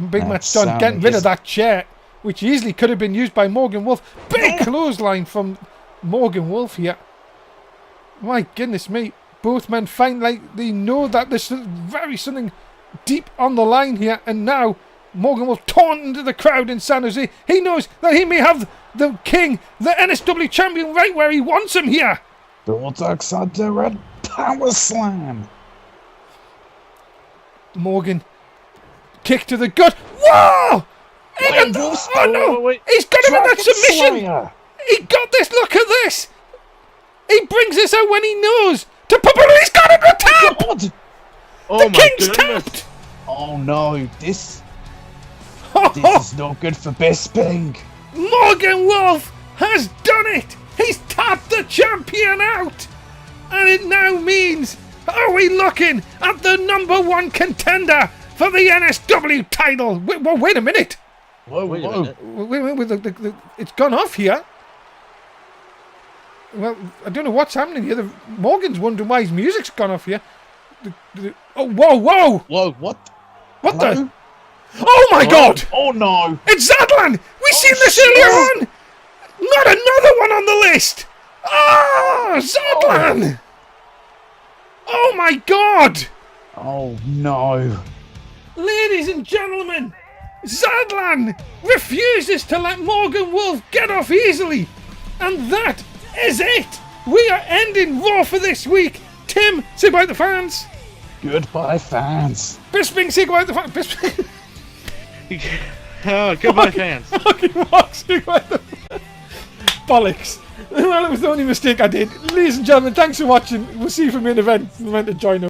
A: Big Match done getting rid of that chair, which easily could have been used by Morgan Wolf. Big clothesline from Morgan Wolf here. My goodness me. Both men find like they know that there's very something deep on the line here. And now Morgan will taunt into the crowd in San Jose. He knows that he may have the king, the NSW champion, right where he wants him here.
B: Bulldogs under a power slam.
A: Morgan, kick to the gut. Whoa! Oh no!
C: wait.
A: He's got him in that
B: Dragon
A: submission.
B: Slayer.
A: He got this. Look at this. He brings this out when he knows. To Papa, he's got him to tap.
B: God.
C: Oh
A: The
C: my
A: king's
C: goodness.
A: tapped.
B: Oh no, this is not good for Bisping.
A: Morgan Wolf has done it. He's tapped the champion out. And it now means, are we looking at the number one contender for the NSW title? Wait a minute.
B: Whoa,
C: Wait a
B: whoa.
C: minute.
A: It's gone off here. Well, I don't know what's happening here. Morgan's wondering why his music's gone off here. Oh, whoa!
B: Whoa, what?
A: What
B: Hello?
A: the? Oh my God!
B: Oh no.
A: It's Zadlan! We seen this
B: shit.
A: earlier on! Not another one on the list! Ah, Zadlan! Oh my God!
B: Oh no.
A: Ladies and gentlemen, Zadlan refuses to let Morgan Wolf get off easily. And that is it. We are ending Raw for this week. Tim, say bye to the fans.
B: Goodbye, fans.
A: Bisping, say goodbye to the fans. Bisping.
C: Goodbye, fans.
A: Fucking Mark, say goodbye to the fans. Bollocks. Well, it was the only mistake I did. Ladies and gentlemen, thanks for watching. We'll see you for main event. Remember to join us.